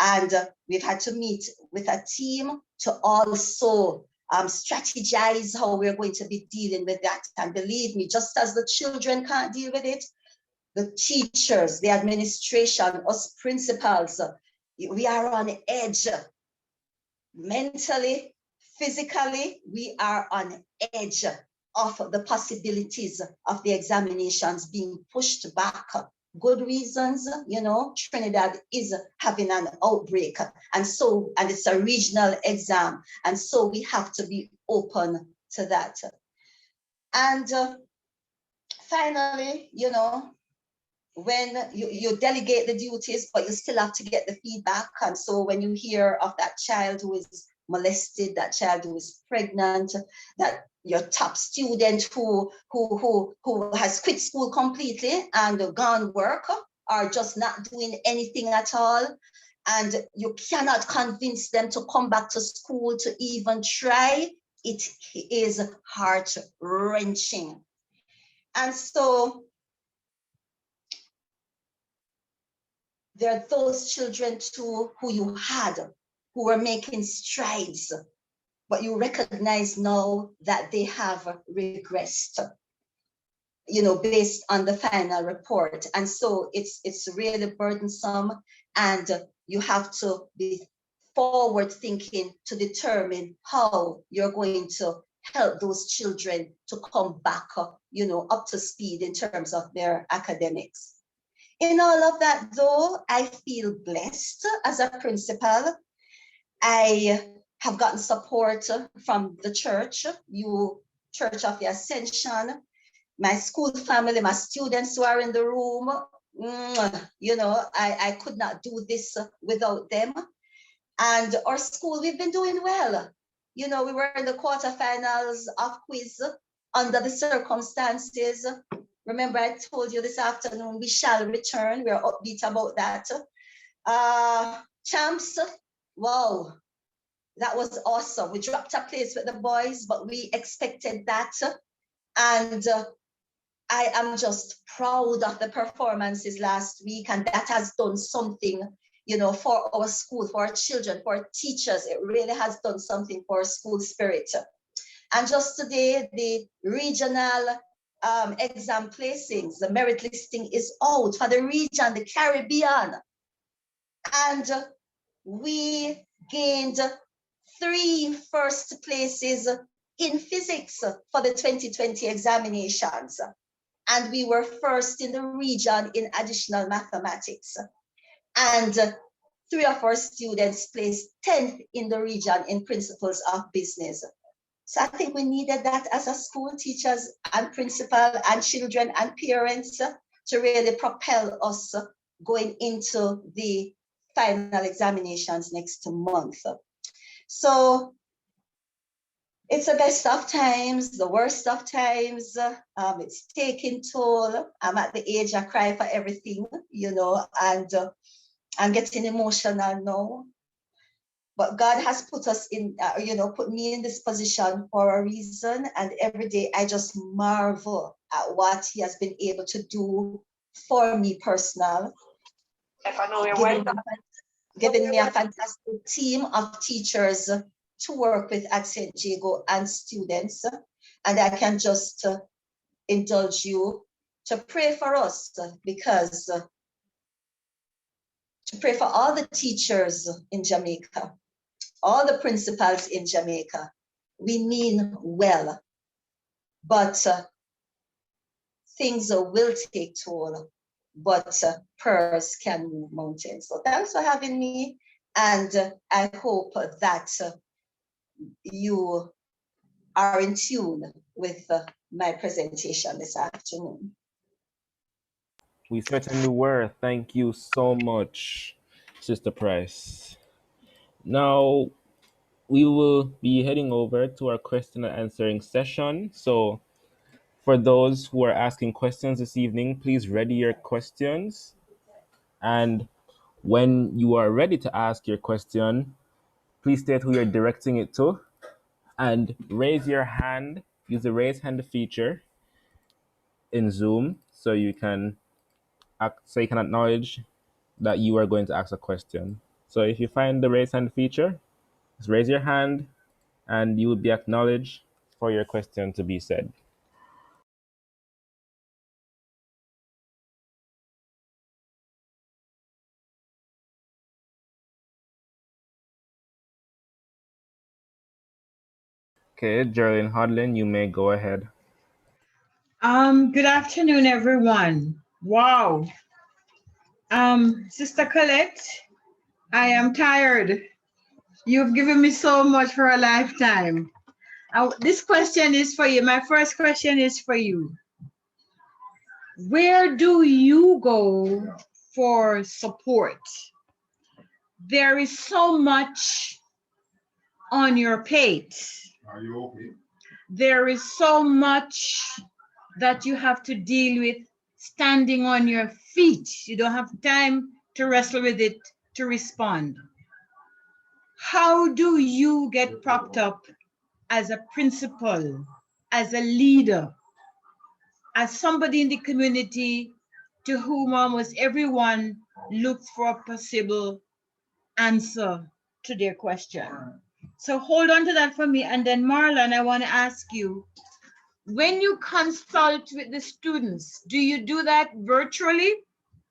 and we've had to meet with a team to also strategize how we're going to be dealing with that. And believe me, just as the children can't deal with it, the teachers, the administration, us principals, we are on edge. Mentally, physically, we are on edge of the possibilities of the examinations being pushed back. Good reasons, you know, Trinidad is having an outbreak, and it's a regional exam, and so we have to be open to that. And finally, you know, when you delegate the duties, but you still have to get the feedback. And so when you hear of that child who is molested, that child who is pregnant, that your top student who has quit school completely and gone work, or just not doing anything at all, and you cannot convince them to come back to school to even try, it is heart-wrenching. And so there are those children too who you had, who were making strides, but you recognize now that they have regressed, you know, based on the final report. And so it's really burdensome, and you have to be forward thinking to determine how you're going to help those children to come back, you know, up to speed in terms of their academics. In all of that, though, I feel blessed as a principal. I have gotten support from the church, Church of the Ascension, my school family, my students who are in the room. You know, I could not do this without them. And our school, we've been doing well. You know, we were in the quarterfinals of quiz under the circumstances. Remember, I told you this afternoon, we shall return. We're upbeat about that. Champs, wow, that was awesome. We dropped a place with the boys, but we expected that. And I am just proud of the performances last week, and that has done something, you know, for our school, for our children, for our teachers. It really has done something for our school spirit. And just today, the regional exam placings, the merit listing is out for the region, the Caribbean. And we gained 3 first places in physics for the 2020 examinations. And we were first in the region in additional mathematics. And 3 of our students placed 10th in the region in principles of business. So I think we needed that as a school, teachers and principal and children and parents, to really propel us going into the final examinations next month. So it's the best of times, the worst of times. It's taking toll. I'm at the age I cry for everything, you know, and I'm getting emotional now. But God has put us in, you know, put me in this position for a reason. And every day I just marvel at what He has been able to do for me personal. Giving me a fantastic team of teachers to work with at St. Jago and students. And I can just indulge you to pray for us, because to pray for all the teachers in Jamaica, all the principals in Jamaica. We mean well, but things will take toll, but prayers can move mountains. So thanks for having me. And I hope that you are in tune with my presentation this afternoon. We certainly were. Thank you so much, Sister Price. Now, we will be heading over to our question and answering session. So, for those who are asking questions this evening, please ready your questions. And when you are ready to ask your question, please state who you're directing it to and raise your hand. Use the raise hand feature in Zoom so you can acknowledge that you are going to ask a question. So if you find the raise hand feature, just raise your hand and you will be acknowledged for your question to be said. Okay, Geraldine Hodlin, you may go ahead. Good afternoon, everyone. Wow. Sister Colette, I am tired. You've given me so much for a lifetime. This question is for you. My first question is for you. Where do you go for support? There is so much on your plate. Are you okay? There is so much that you have to deal with standing on your feet. You don't have time to wrestle with it, to respond. How do you get propped up as a principal, as a leader, as somebody in the community to whom almost everyone looks for a possible answer to their question? So hold on to that for me. And then Marlon, I want to ask you, when you consult with the students, do you do that virtually?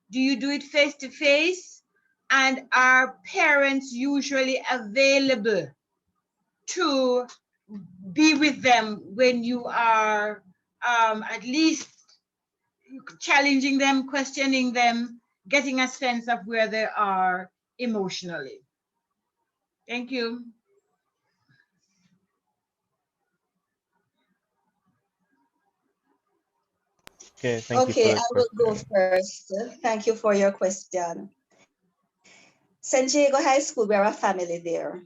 Do you do it face to face? And are parents usually available to be with them when you are at least challenging them, questioning them, getting a sense of where they are emotionally? Thank you. Okay, thank you for Okay, the I will go question. first. Thank you for your question. St. Jago High School, we're a family there.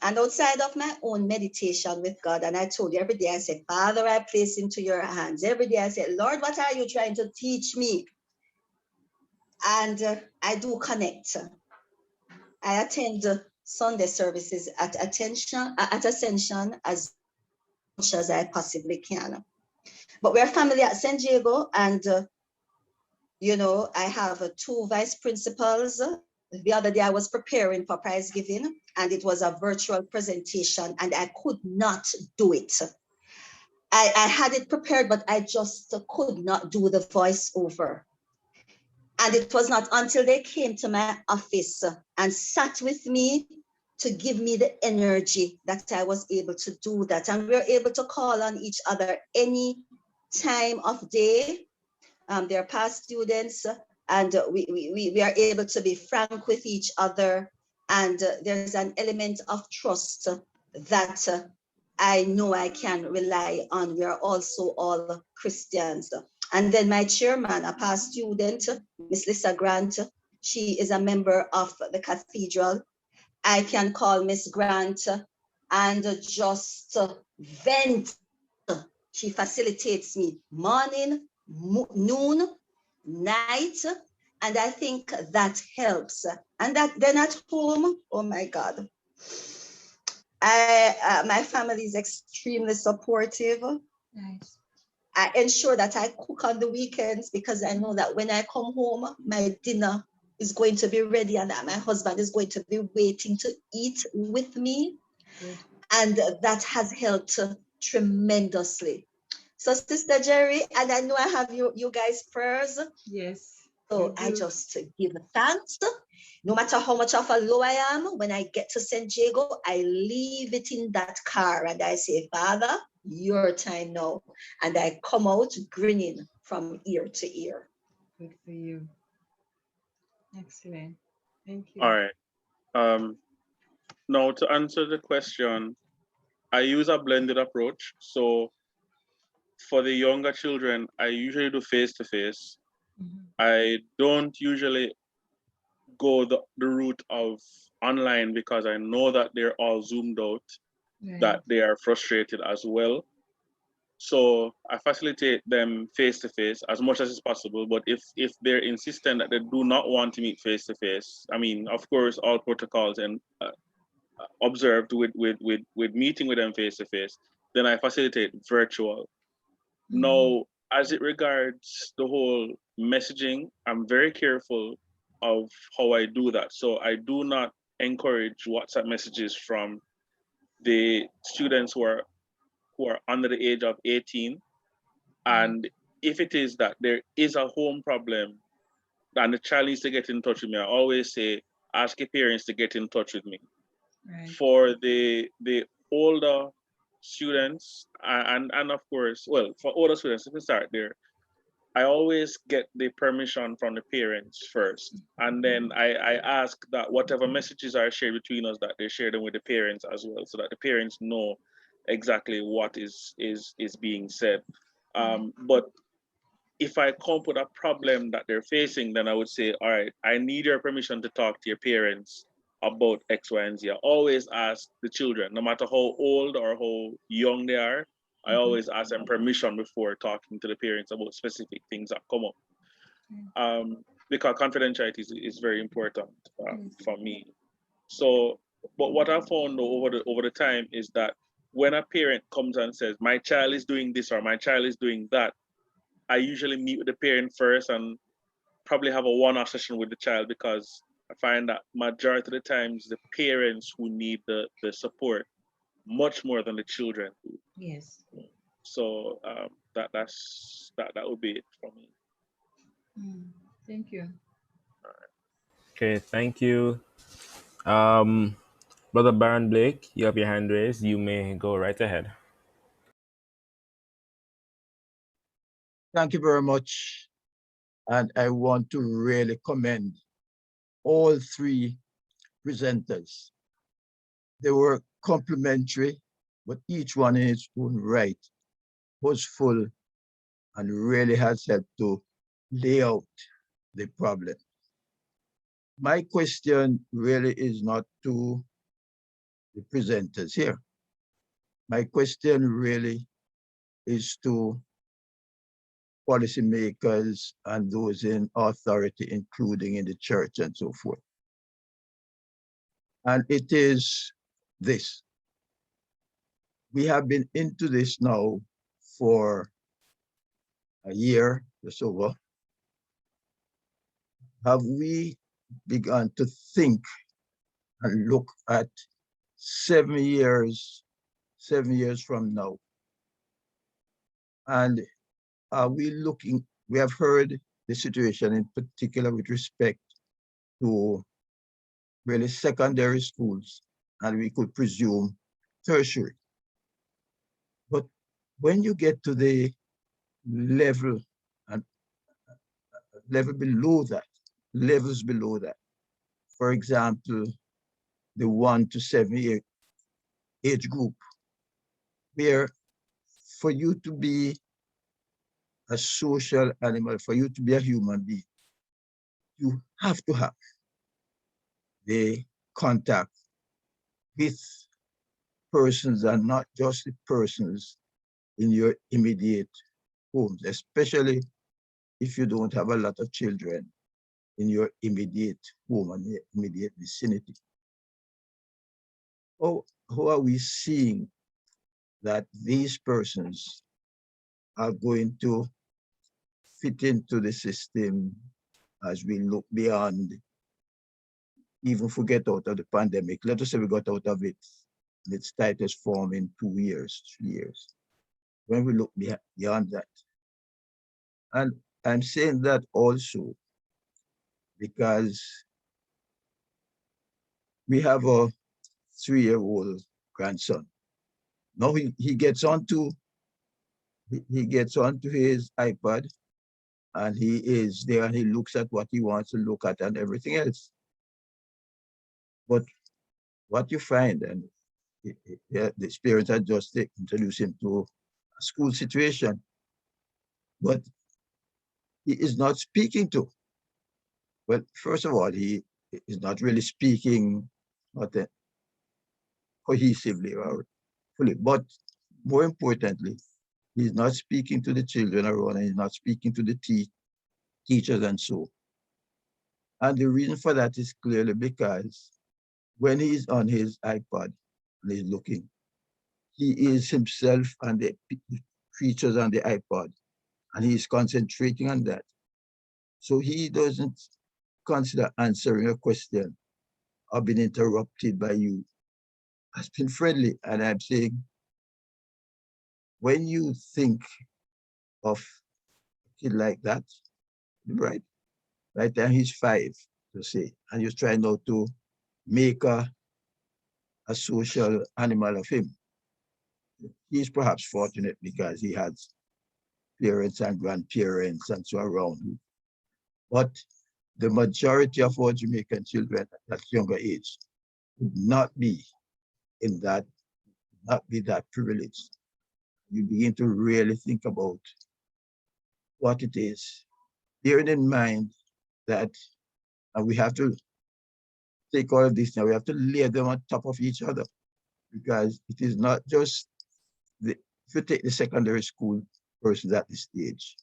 And outside of my own meditation with God, and I told you every day, I said, Father, I place into your hands. Every day I said, Lord, what are you trying to teach me? And I do connect. I attend Sunday services at Ascension as much as I possibly can. But we're family at San Diego, and you know, I have two vice principals. The other day I was preparing for prize giving, and it was a virtual presentation, and I could not do it. I had it prepared, but I just could not do the voiceover. And it was not until they came to my office and sat with me to give me the energy that I was able to do that. And we were able to call on each other any time of day. They're past students, and we are able to be frank with each other. And there's an element of trust that I know I can rely on. We are also all Christians. And then my chairman, a past student, Miss Lisa Grant, she is a member of the cathedral. I can call Miss Grant and just vent. She facilitates me morning, noon, night, and I think that helps. And that then at home, oh my God, my family is extremely supportive. Nice. I ensure that I cook on the weekends because I know that when I come home, my dinner is going to be ready and that my husband is going to be waiting to eat with me. Good. And that has helped tremendously. So Sister Jerry, and I know I have you guys' prayers. Yes. So I just give thanks. No matter how much of a low I am, when I get to San Diego, I leave it in that car and I say, Father, your time now. And I come out grinning from ear to ear. Good for you. Excellent. Thank you. All right. Now to answer the question, I use a blended approach. So for the younger children, I usually do face-to-face. Mhm. I don't usually go the route of online because I know that they're all zoomed out, Right. that they are frustrated as well. So I facilitate them face to face as much as is possible. But if they're insistent that they do not want to meet face to face, I mean, of course, all protocols and observed with meeting with them face to face, then I facilitate virtual. Now, as it regards the whole messaging, I'm very careful of how I do that. So I do not encourage WhatsApp messages from the students who are under the age of 18. And if it is that there is a home problem and the child needs to get in touch with me, I always say, ask your parents to get in touch with me. Right. For the older students and of course, well, for older students, if we start there, I always get the permission from the parents first. And then I ask that whatever messages are shared between us, that they share them with the parents as well, so that the parents know exactly what is being said. But if I come up with a problem that they're facing, then I would say, all right, I need your permission to talk to your parents about X, Y, and Z. I always ask the children, no matter how old or how young they are, I always ask them permission before talking to the parents about specific things that come up. Because confidentiality is very important for me. So, but what I found over the time is that when a parent comes and says, my child is doing this or my child is doing that, I usually meet with the parent first and probably have a one-off session with the child, because I find that majority of the times the parents who need the support much more than the children do. Yes. So that would be it for me. Thank you. Okay, thank you. Brother Baron Blake, you have your hand raised. You may go right ahead. Thank you very much. And I want to really commend all three presenters. They were complimentary, but each one in its own right was full and really has helped to lay out the problem. My question really is not to the presenters here. My question really is to policymakers and those in authority, including in the church and so forth. And it is this. We have been into this now for a year just over, have we begun to think and look at 7 years from now? And are we looking, we have heard the situation in particular with respect to really secondary schools, and we could presume tertiary. But when you get to the level and level below that, levels below that, for example, the 1 to 7 year age group, where for you to be a social animal, for you to be a human being, you have to have the contact with persons, and not just the persons in your immediate homes, especially if you don't have a lot of children in your immediate home and your immediate vicinity. How are we seeing that these persons are going to fit into the system as we look beyond, even forget out of the pandemic? Let us say we got out of it in its tightest form in 2 years, 3 years. When we look beyond that. And I'm saying that also because we have a 3-year-old grandson. Now he gets onto his iPad, and he is there and he looks at what he wants to look at and everything else. But what you find, and the parents had just introduced him to a school situation, but he is not speaking to. Well, first of all, he is not really speaking cohesively or fully, but more importantly, he's not speaking to the children around, and he's not speaking to the teachers and so. And the reason for that is clearly because when he's on his iPad and he's looking, he is himself and the creatures on the iPad, and he's concentrating on that. So he doesn't consider answering a question or being interrupted by you as being friendly. And I'm saying, when you think of a kid like that, right there he's 5, to say, and you're trying now to make a social animal of him. He's perhaps fortunate because he has parents and grandparents and so around him. But the majority of our Jamaican children at that younger age would not be in that, not be that privileged. You begin to really think about what it is, bearing in mind that, and we have to take all of this now, we have to lay them on top of each other, because it is not just if you take the secondary school persons at this stage,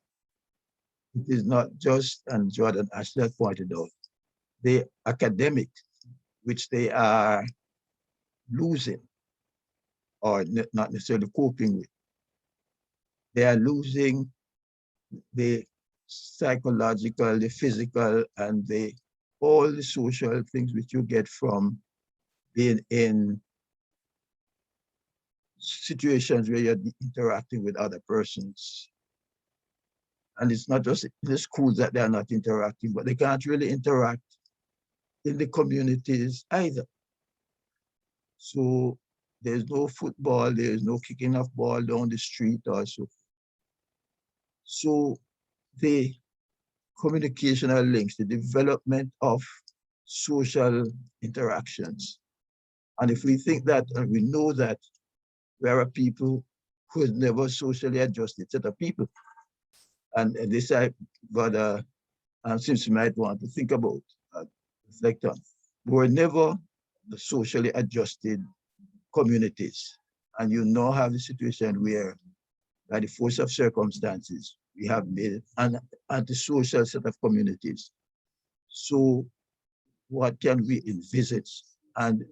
it is not just, and Jordan Ashley had pointed out, the academic, which they are losing or not necessarily coping with. They are losing the psychological, the physical, and all the social things which you get from being in situations where you're interacting with other persons. And it's not just in the schools that they're not interacting, but they can't really interact in the communities either. So there's no football, there's no kicking of ball down the street also. So the communicational links, the development of social interactions. And if we think that, and we know that there are people who have never socially adjusted set of people, and this Brother Simpson might want to think about, reflect on. We're never the socially adjusted communities. And you now have the situation where, by the force of circumstances, we have made an antisocial set of communities. So what can we envisage? And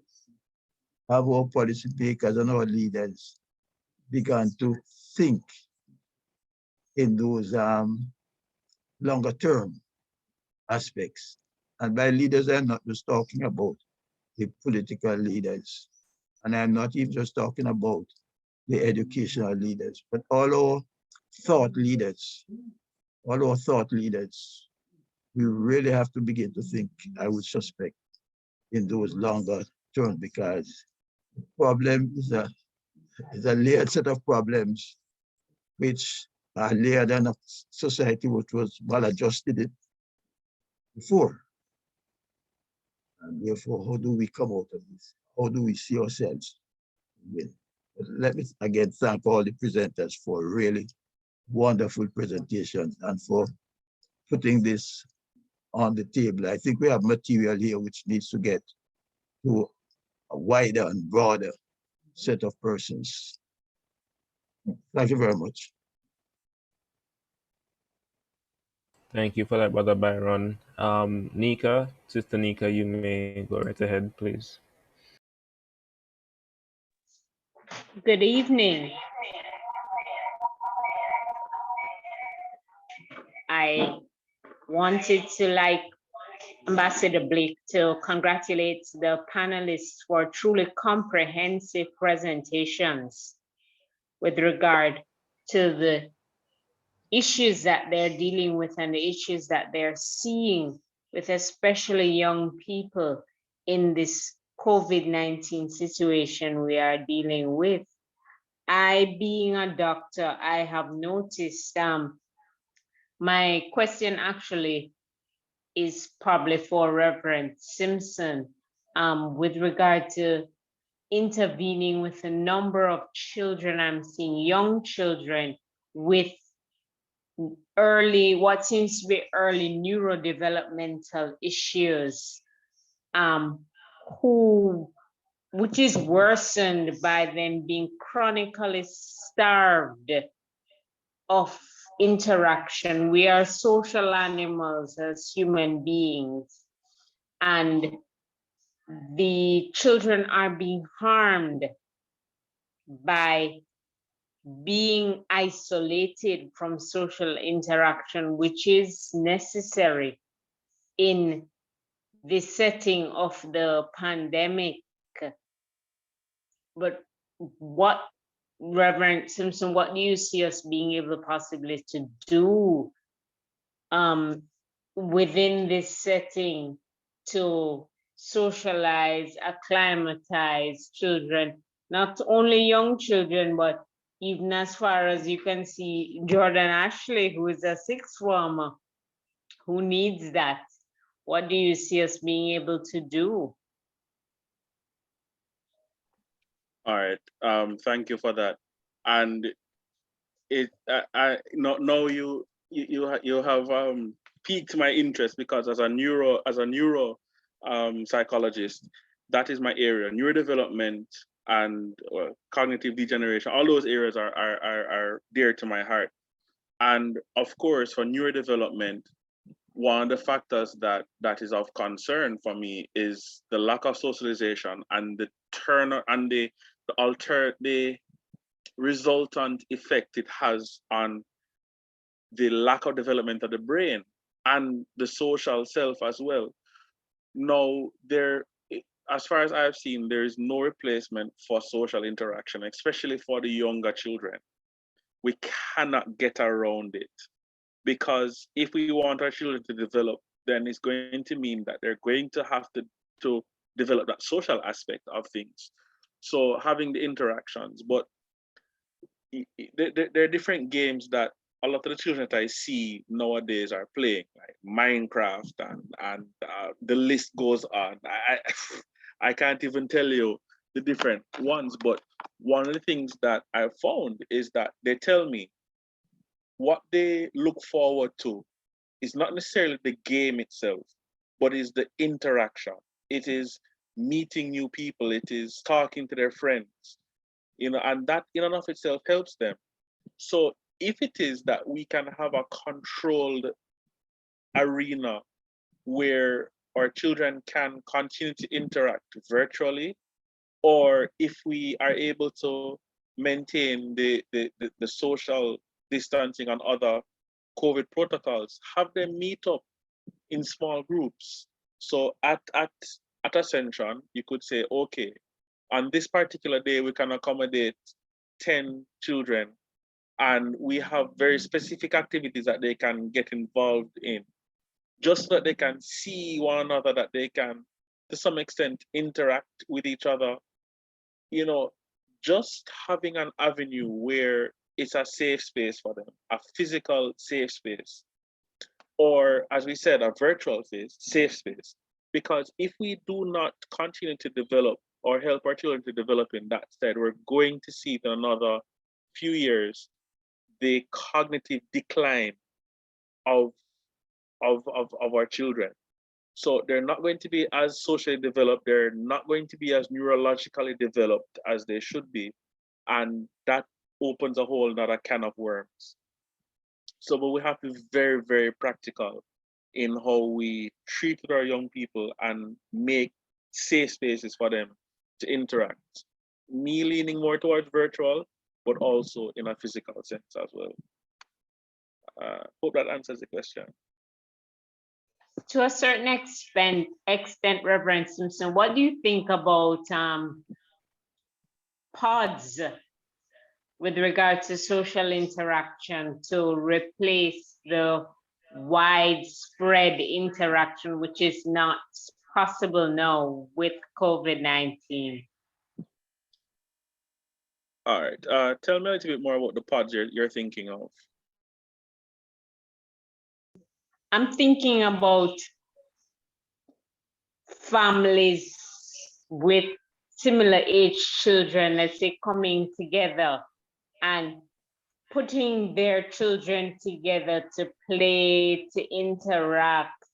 have our policy makers and our leaders begun to think in those longer term aspects. And by leaders, I'm not just talking about the political leaders, and I'm not even just talking about the educational leaders, but all our thought leaders, we really have to begin to think, I would suspect, in those longer terms, because the problem is a layered set of problems which are layered in a society which was well adjusted it before. And therefore, how do we come out of this? How do we see ourselves? Let me again thank all the presenters for really wonderful presentations and for putting this on the table. I think we have material here which needs to get to a wider and broader set of persons. Thank you very much. Thank you for that, Brother Byron. Nika, Sister Nika, you may go right ahead, please. Good evening. I wanted to, like Ambassador Blake, to congratulate the panelists for truly comprehensive presentations with regard to the issues that they're dealing with and the issues that they're seeing with especially young people in this COVID-19 situation we are dealing with. I, being a doctor, I have noticed, my question actually is probably for Reverend Simpson, with regard to intervening with a number of children. I'm seeing young children with what seems to be early neurodevelopmental issues, which is worsened by them being chronically starved of interaction. We are social animals as human beings, and the children are being harmed by being isolated from social interaction, which is necessary in the setting of the pandemic. But what, Reverend Simpson, what do you see us being able possibly to do within this setting to socialize, acclimatize children, not only young children, but even as far as you can see Jordan Ashley, who is a sixth former, who needs that? What do you see us being able to do? All right. Thank you for that. And now you have piqued my interest, because as a neuro psychologist, that is my area. Neurodevelopment and cognitive degeneration, all those areas are dear to my heart. And of course, for neurodevelopment, one of the factors that is of concern for me is the lack of socialization and the the resultant effect it has on the lack of development of the brain and the social self as well. Now, as far as I've seen, there is no replacement for social interaction, especially for the younger children. We cannot get around it, because if we want our children to develop, then it's going to mean that they're going to have to develop that social aspect of things. So having the interactions, but there are different games that a lot of the children that I see nowadays are playing, like Minecraft, and the list goes on. I can't even tell you the different ones, but one of the things that I found is that they tell me what they look forward to is not necessarily the game itself, but is the interaction. It is meeting new people. It is talking to their friends, and that in and of itself helps them. So if it is that we can have a controlled arena where our children can continue to interact virtually, or if we are able to maintain the distancing and other COVID protocols, have them meet up in small groups. So at Ascension, you could say, okay, on this particular day, we can accommodate 10 children, and we have very specific activities that they can get involved in, just so that they can see one another, that they can, to some extent, interact with each other. You know, just having an avenue where it's a safe space for them, a physical safe space, or as we said, a virtual safe space. Because if we do not continue to develop or help our children to develop in that state, we're going to see in another few years the cognitive decline of our children. So they're not going to be as socially developed, they're not going to be as neurologically developed as they should be. And that opens a whole nother can of worms. So, but we have to be very, very practical in how we treat our young people and make safe spaces for them to interact. Me leaning more towards virtual, but also in a physical sense as well. Hope that answers the question. To a certain extent, Reverend Simpson, what do you think about pods with regard to social interaction to replace the widespread interaction, which is not possible now with COVID-19? All right, tell me a little bit more about the pods you're thinking of. I'm thinking about families with similar age children, let's say, coming together and putting their children together to play, to interact,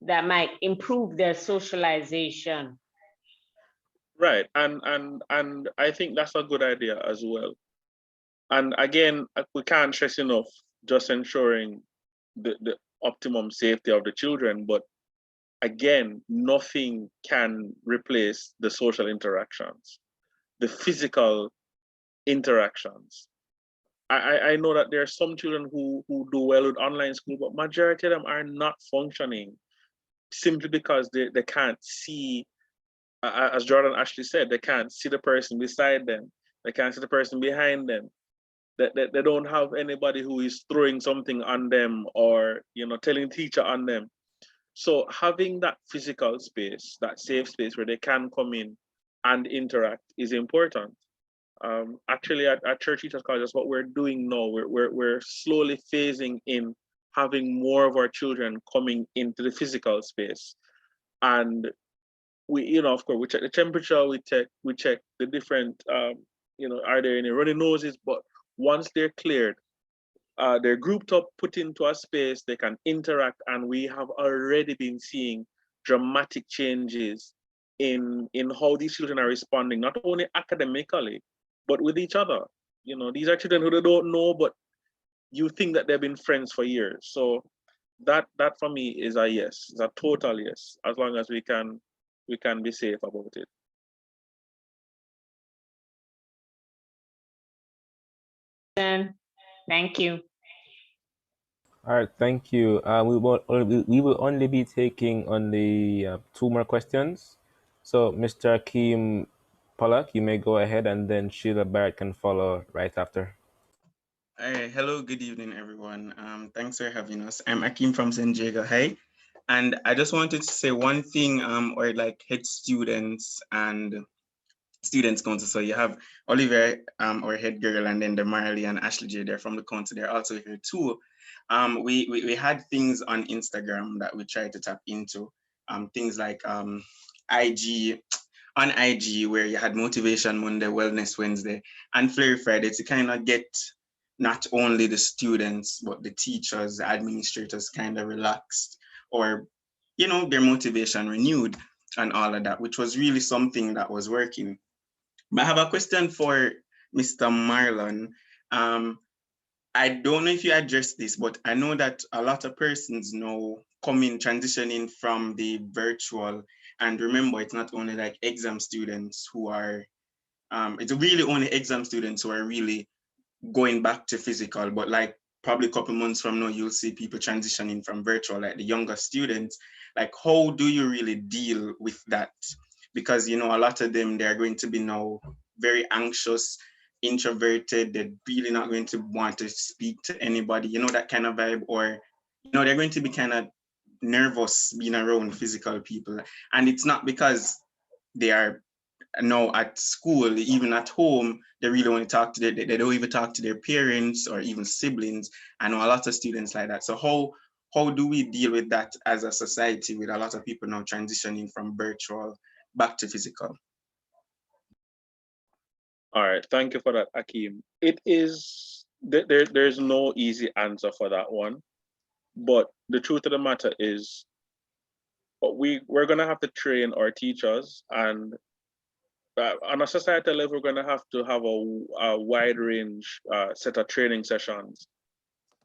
that might improve their socialization. Right, and I think that's a good idea as well. And again, we can't stress enough just ensuring the optimum safety of the children, but again, nothing can replace the social interactions, the physical interactions. I know that there are some children who do well with online school, but majority of them are not functioning simply because they can't see, as Jordan Ashley said, they can't see the person beside them. They can't see the person behind them. They don't have anybody who is throwing something on them or, you know, telling teacher on them. So having that physical space, that safe space where they can come in and interact is important. Actually, at Church Teachers College, that's what we're doing now. We're slowly phasing in having more of our children coming into the physical space. And we, you know, of course, we check the temperature, we check the different, you know, are there any runny noses? But once they're cleared, they're grouped up, put into a space, they can interact, and we have already been seeing dramatic changes in how these children are responding, not only academically, but with each other. You know, these are children who they don't know, but you think that they've been friends for years. So that for me is a yes, it's a total yes, as long as we can be safe about it. Thank you. All right, thank you. We will only be taking only 2 more questions. So, Mr. Akeem Pollack, you may go ahead, and then Sheila Barrett can follow right after. Hi, hello, good evening, everyone. Thanks for having us. I'm Akeem from St. Jago High, and I just wanted to say one thing, or like head students and students council. So you have Olivia, our head girl, and then the Marley and Ashley J. They're from the council. They're also here too. We had things on Instagram that we tried to tap into. Things like IG, on IG, where you had Motivation Monday, Wellness Wednesday, and Flurry Friday to kind of get not only the students, but the teachers, the administrators kind of relaxed, or, you know, their motivation renewed and all of that, which was really something that was working. But I have a question for Mr. Marlon. I don't know if you addressed this, but I know that a lot of persons now transitioning from the virtual, and remember, it's not only like exam students who are, it's really only exam students who are really going back to physical, but like probably a couple months from now, you'll see people transitioning from virtual, like the younger students. Like, how do you really deal with that? Because, you know, a lot of them, they're going to be now very anxious, introverted, they're really not going to want to speak to anybody, you know, that kind of vibe, or, you know, they're going to be kind of nervous being around physical people. And it's not because they are now at school, even at home, they really want to talk to they don't even talk to their parents or even siblings. I know a lot of students like that. So how do we deal with that as a society with a lot of people now transitioning from virtual back to physical? All right, thank you for that, Akeem. It is there's no easy answer for that one, but the truth of the matter is, we're gonna have to train our teachers, and on a societal level, we're gonna have to have a wide range set of training sessions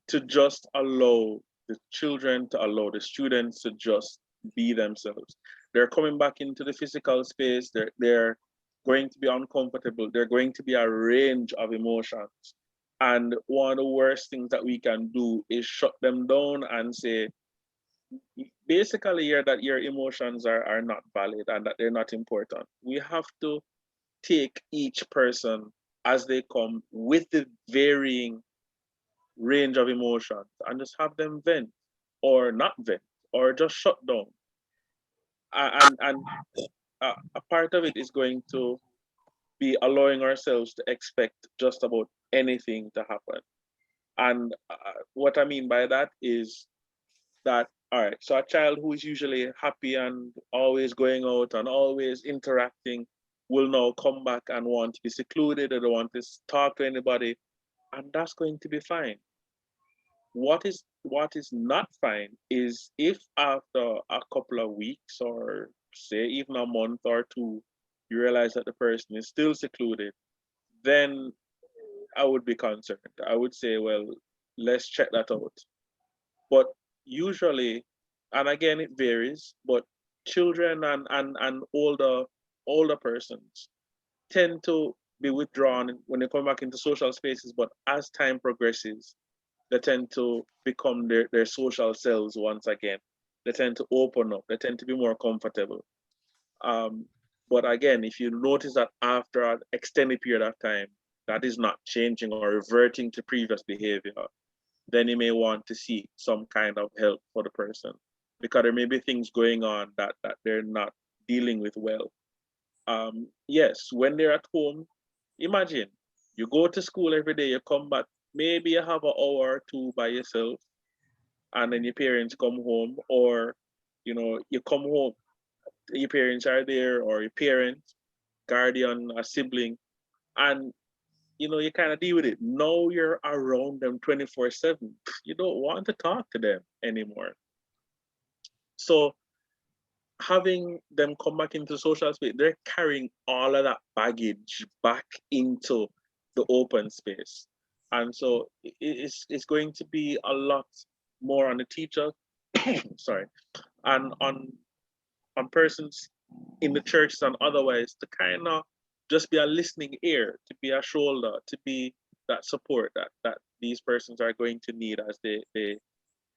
to just allow the children, to allow the students to just be themselves. They're coming back into the physical space. They're going to be uncomfortable. They're going to be a range of emotions. And one of the worst things that we can do is shut them down and say, basically, that your emotions are not valid and that they're not important. We have to take each person as they come with the varying range of emotions and just have them vent or not vent or just shut down. And a part of it is going to be allowing ourselves to expect just about anything to happen. And what I mean by that is that, all right, so a child who is usually happy and always going out and always interacting will now come back and want to be secluded, or don't want to talk to anybody, and that's going to be fine. What is not fine is if after a couple of weeks, or say even a month or two, you realize that the person is still secluded, then I would be concerned. I would say, well, let's check that out. But usually, and again it varies, but children and older persons tend to be withdrawn when they come back into social spaces, but as time progresses, they tend to become their social selves once again. They tend to open up, they tend to be more comfortable. But again, if you notice that after an extended period of time, that is not changing or reverting to previous behavior, then you may want to seek some kind of help for the person, because there may be things going on that they're not dealing with well. Yes, when they're at home, imagine you go to school every day, you come back, maybe you have an hour or two by yourself, and then your parents come home, or you come home, your parents are there, or your parent, guardian, a sibling, and you kind of deal with it. Now you're around them 24/7. You don't want to talk to them anymore. So having them come back into social space, they're carrying all of that baggage back into the open space. And so it's going to be a lot more on the teacher, sorry, and on persons in the churches and otherwise, to kind of just be a listening ear, to be a shoulder, to be that support that these persons are going to need as they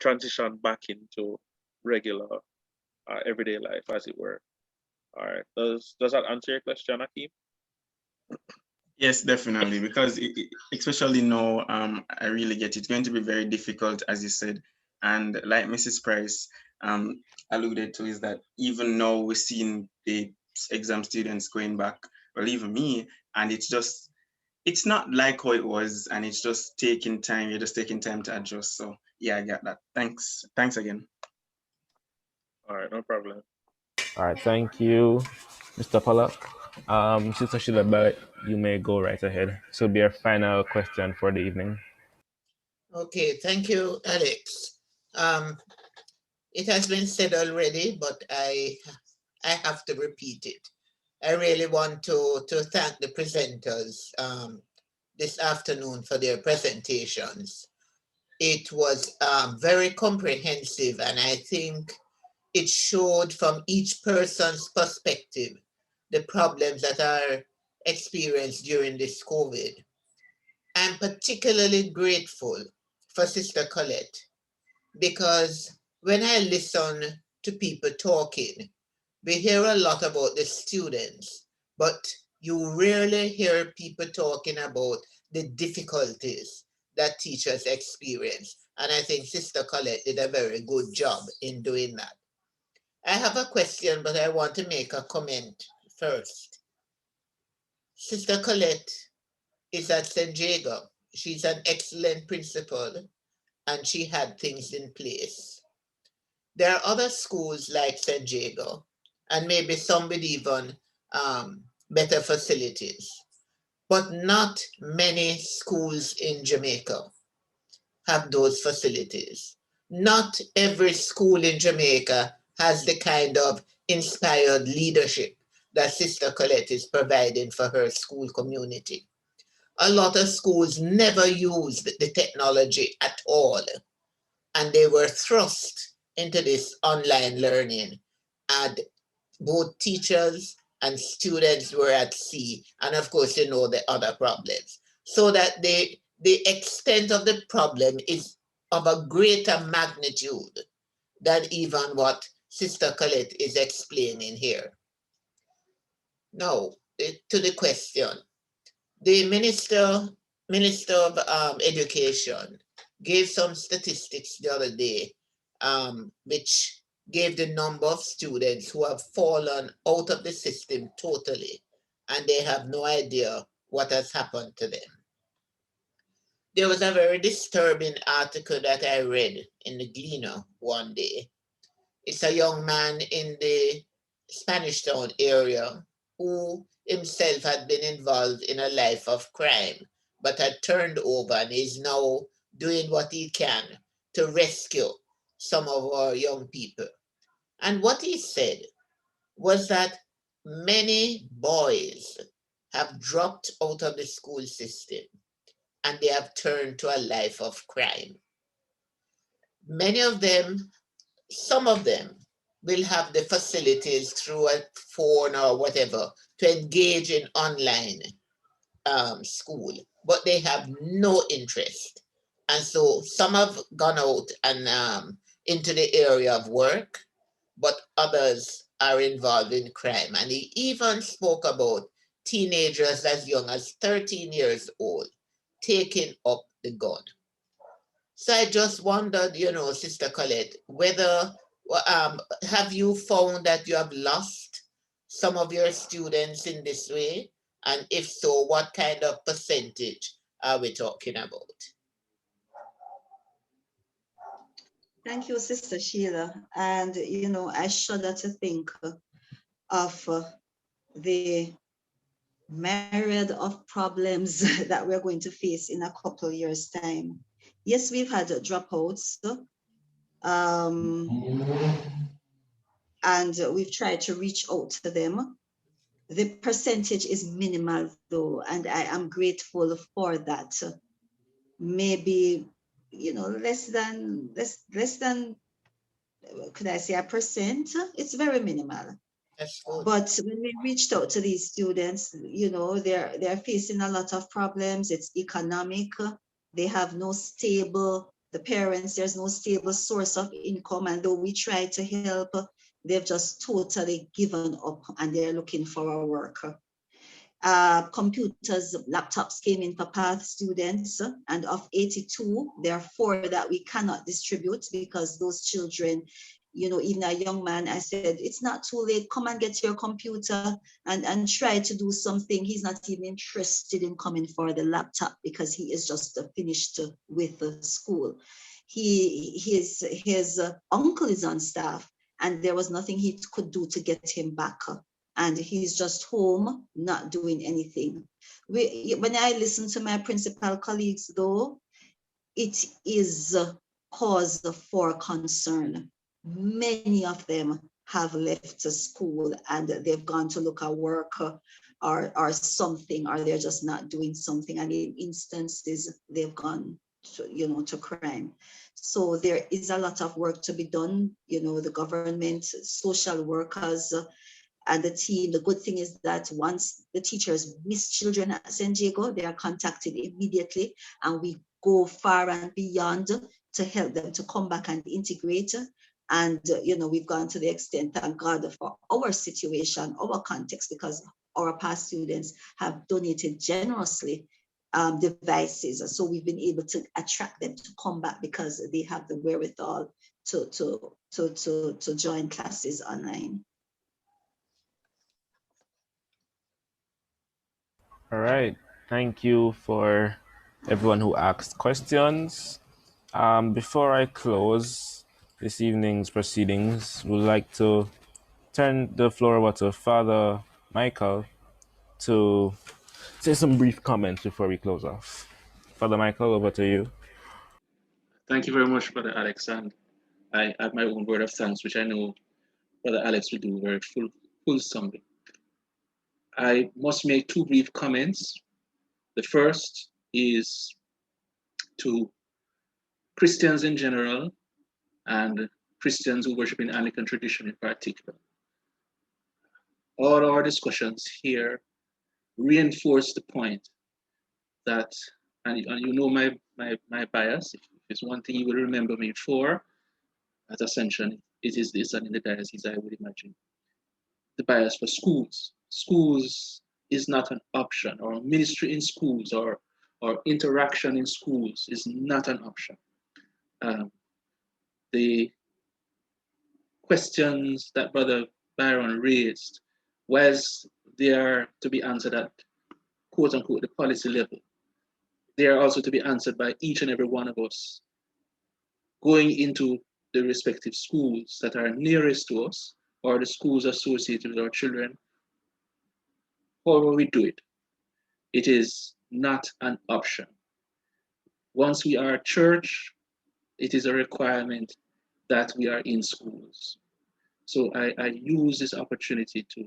transition back into regular everyday life, as it were. All right, does that answer your question, Akeem? Yes, definitely, because especially now, I really get it's going to be very difficult, as you said, and like Mrs. Price alluded to, is that even now we're seeing the exam students going back, or even me, and it's not like how it was, and it's just taking time. You're just taking time to adjust. So yeah, I get that. Thanks again. All right, no problem. All right, thank you, Mr. Pollock. Sister Shilaba, you may go right ahead. So be our final question for the evening. Okay, thank you, Alex. It has been said already, but I have to repeat it. I really want to thank the presenters this afternoon for their presentations. It was very comprehensive, and I think it showed from each person's perspective the problems that are experienced during this COVID. I'm particularly grateful for Sister Colette because when I listen to people talking, we hear a lot about the students, but you rarely hear people talking about the difficulties that teachers experience. And I think Sister Colette did a very good job in doing that. I have a question, but I want to make a comment first. Sister Colette is at St. Jago. She's an excellent principal and she had things in place. There are other schools like St. Jago and maybe some with even better facilities, but not many schools in Jamaica have those facilities. Not every school in Jamaica has the kind of inspired leadership that Sister Colette is providing for her school community. A lot of schools never used the technology at all, and they were thrust into this online learning, and both teachers and students were at sea, and of course, you know, the other problems. So that the extent of the problem is of a greater magnitude than even what Sister Colette is explaining here. Now, to the question. The Minister of Education gave some statistics the other day, which gave the number of students who have fallen out of the system totally, and they have no idea what has happened to them. There was a very disturbing article that I read in the Gleaner one day. It's a young man in the Spanish Town area who himself had been involved in a life of crime, but had turned over and is now doing what he can to rescue some of our young people. And what he said was that many boys have dropped out of the school system and they have turned to a life of crime. Many of them, some of them, will have the facilities through a phone or whatever to engage in online school, but they have no interest. And so some have gone out and into the area of work, but others are involved in crime. And he even spoke about teenagers as young as 13 years old taking up the gun. So I just wondered, you know, Sister Colette, whether have you found that you have lost some of your students in this way? And if so, what kind of percentage are we talking about? Thank you, Sister Sheila. And, you know, I shudder to think of the myriad of problems that we're going to face in a couple of years' time. Yes, we've had dropouts, and we've tried to reach out to them. The percentage is minimal though, and I am grateful for that. Maybe, you know, less than, could I say 1%? It's very minimal. But when we reached out to these students, you know, they're facing a lot of problems. It's economic. They have no stable, the parents, there's no stable source of income. And though we try to help, they've just totally given up and they're looking for a work. Computers, laptops came in for PATH students, and of 82, there are 4 that we cannot distribute because those children, you know, even a young man, I said, it's not too late, come and get your computer and try to do something. He's not even interested in coming for the laptop because he is just finished with the school. His uncle is on staff and there was nothing he could do to get him back. And he's just home, not doing anything. When I listen to my principal colleagues though, it is cause for concern. Many of them have left the school and they've gone to look at work or something, or they're just not doing something. And in instances, they've gone to, you know, to crime. So there is a lot of work to be done. You know, the government, social workers, and the team. The good thing is that once the teachers miss children at San Diego, they are contacted immediately, and we go far and beyond to help them to come back and integrate. And we've gone to the extent, thank God, for our situation, our context, because our past students have donated generously devices. So we've been able to attract them to come back because they have the wherewithal to join classes online. All right. Thank you for everyone who asked questions. Before I close this evening's proceedings, we'd like to turn the floor over to Father Michael to say some brief comments before we close off. Father Michael, over to you. Thank you very much, Brother Alex. And I add my own word of thanks, which I know Brother Alex will do very fulsomely. I must make two brief comments. The first is to Christians in general and Christians who worship in Anglican tradition in particular. All our discussions here reinforce the point that, and you know my bias, if it's one thing you will remember me for at Ascension, it is this, and in the diocese, I would imagine. The bias for schools. Schools is not an option, or ministry in schools, or interaction in schools is not an option. The questions that Brother Byron raised, was there to be answered at quote unquote the policy level. They are also to be answered by each and every one of us going into the respective schools that are nearest to us, or the schools associated with our children. However we do it, it is not an option. Once we are a church, it is a requirement that we are in schools. So I use this opportunity to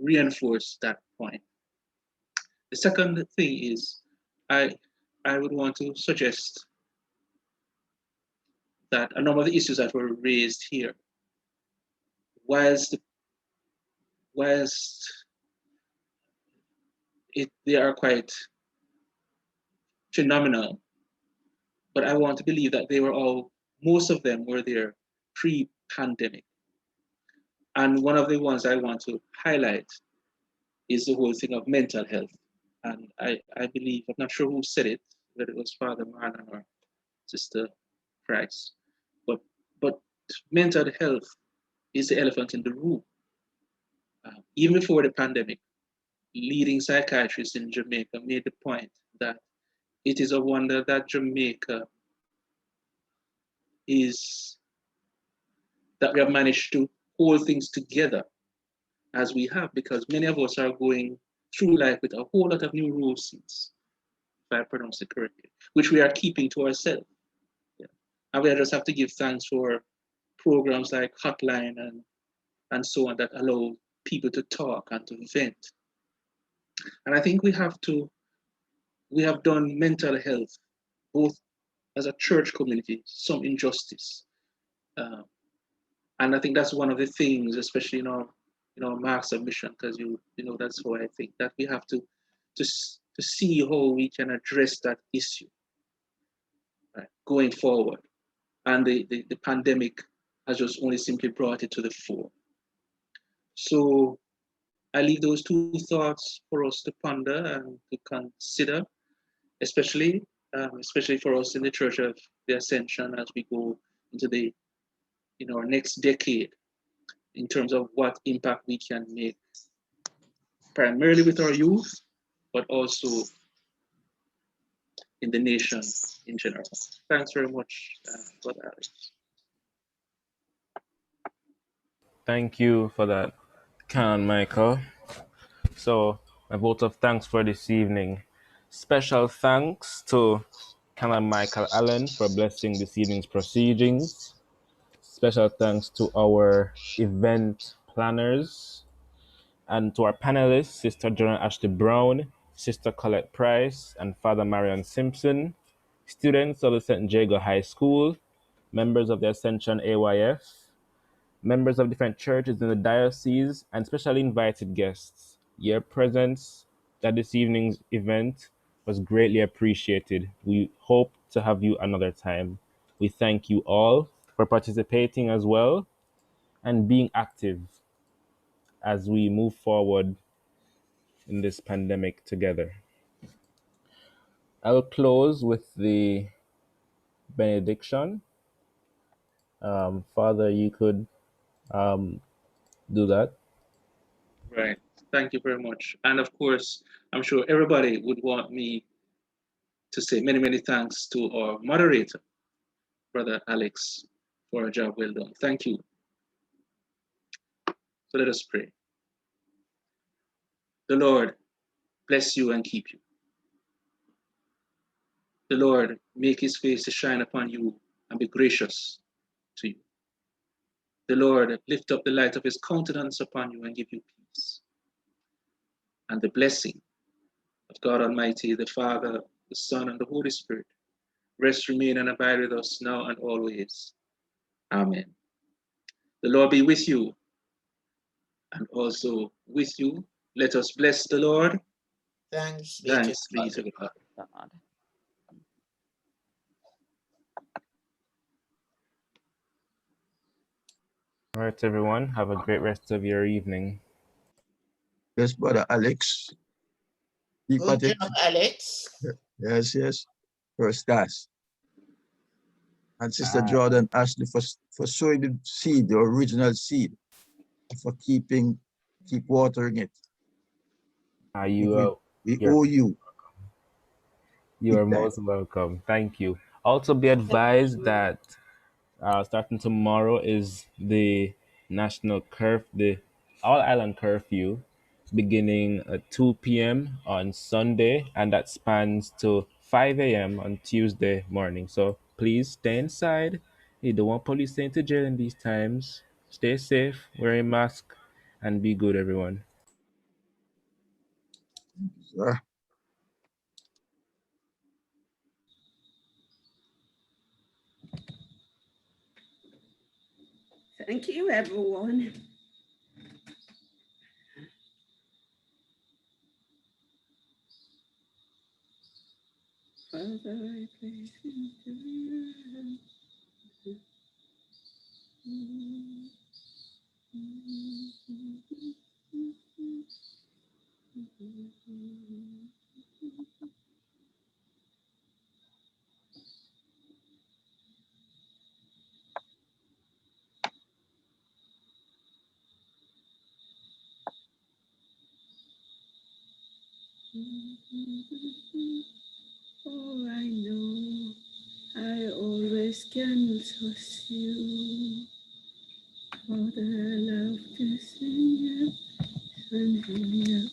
reinforce that point. The second thing is, I would want to suggest that a number of the issues that were raised here, whilst they are quite phenomenal, but I want to believe that most of them were there pre-pandemic. And one of the ones I want to highlight is the whole thing of mental health. And I believe, I'm not sure who said it, whether it was Father Marlon or Sister Price, but mental health is the elephant in the room. Even before the pandemic, leading psychiatrists in Jamaica made the point that it is a wonder that Jamaica that we have managed to hold things together as we have, because many of us are going through life with a whole lot of new neuroses, if I pronounce it correctly, which we are keeping to ourselves. Yeah. And we just have to give thanks for programs like Hotline and so on that allow people to talk and to vent. And I think we have done mental health, both as a church community, some injustice. And I think that's one of the things, especially in our marks of mission, because that's how I think, that we have to see how we can address that issue, right, going forward. And the pandemic has just only simply brought it to the fore. So I leave those two thoughts for us to ponder and to consider, especially for us in the Church of the Ascension as we go into our next decade, in terms of what impact we can make, primarily with our youth, but also in the nation in general. Thanks very much, Brother Alex. Thank you for that, Canon Michael. So, a vote of thanks for this evening. Special thanks to Canon Michael Allen for blessing this evening's proceedings. Special thanks to our event planners and to our panelists, Sister Joanna Ashley Brown, Sister Colette Price, and Father Marion Simpson, students of the St. Jago High School, members of the Ascension AYF, members of different churches in the diocese, and specially invited guests. Your presence at this evening's event was greatly appreciated. We hope to have you another time. We thank you all for participating as well and being active as we move forward in this pandemic together. I'll close with the benediction. Father, you could do that. Right. Thank you very much. And of course, I'm sure everybody would want me to say many, many thanks to our moderator, Brother Alex, for a job well done. Thank you. So let us pray. The Lord bless you and keep you. The Lord make his face to shine upon you and be gracious to you. The Lord lift up the light of his countenance upon you and give you peace. And the blessing of God Almighty, the Father, the Son, and the Holy Spirit rest, remain, and abide with us now and always. Amen. The Lord be with you and also with you. Let us bless the Lord. Thanks be Thanks to be God. to God. God. All right, everyone. Have a great rest of your evening. Yes, Brother Alex. Keep Good at it. job, Alex. Yes, yes. First class. And Sister Jordan Ashley for sowing the seed, the original seed, for keep watering it. We owe you. You are Big time. most welcome. Thank you. Also, be advised that starting tomorrow is the the All Island curfew, beginning at 2 p.m. on Sunday, and that spans to 5 a.m. on Tuesday morning. So please stay inside. You don't want police sent to jail in these times. Stay safe, wear a mask, and be good, everyone. Sir. Thank you, everyone. Father, I place into your hands. Oh, I know I always can trust you. Father, I love to sing you. Hallelujah.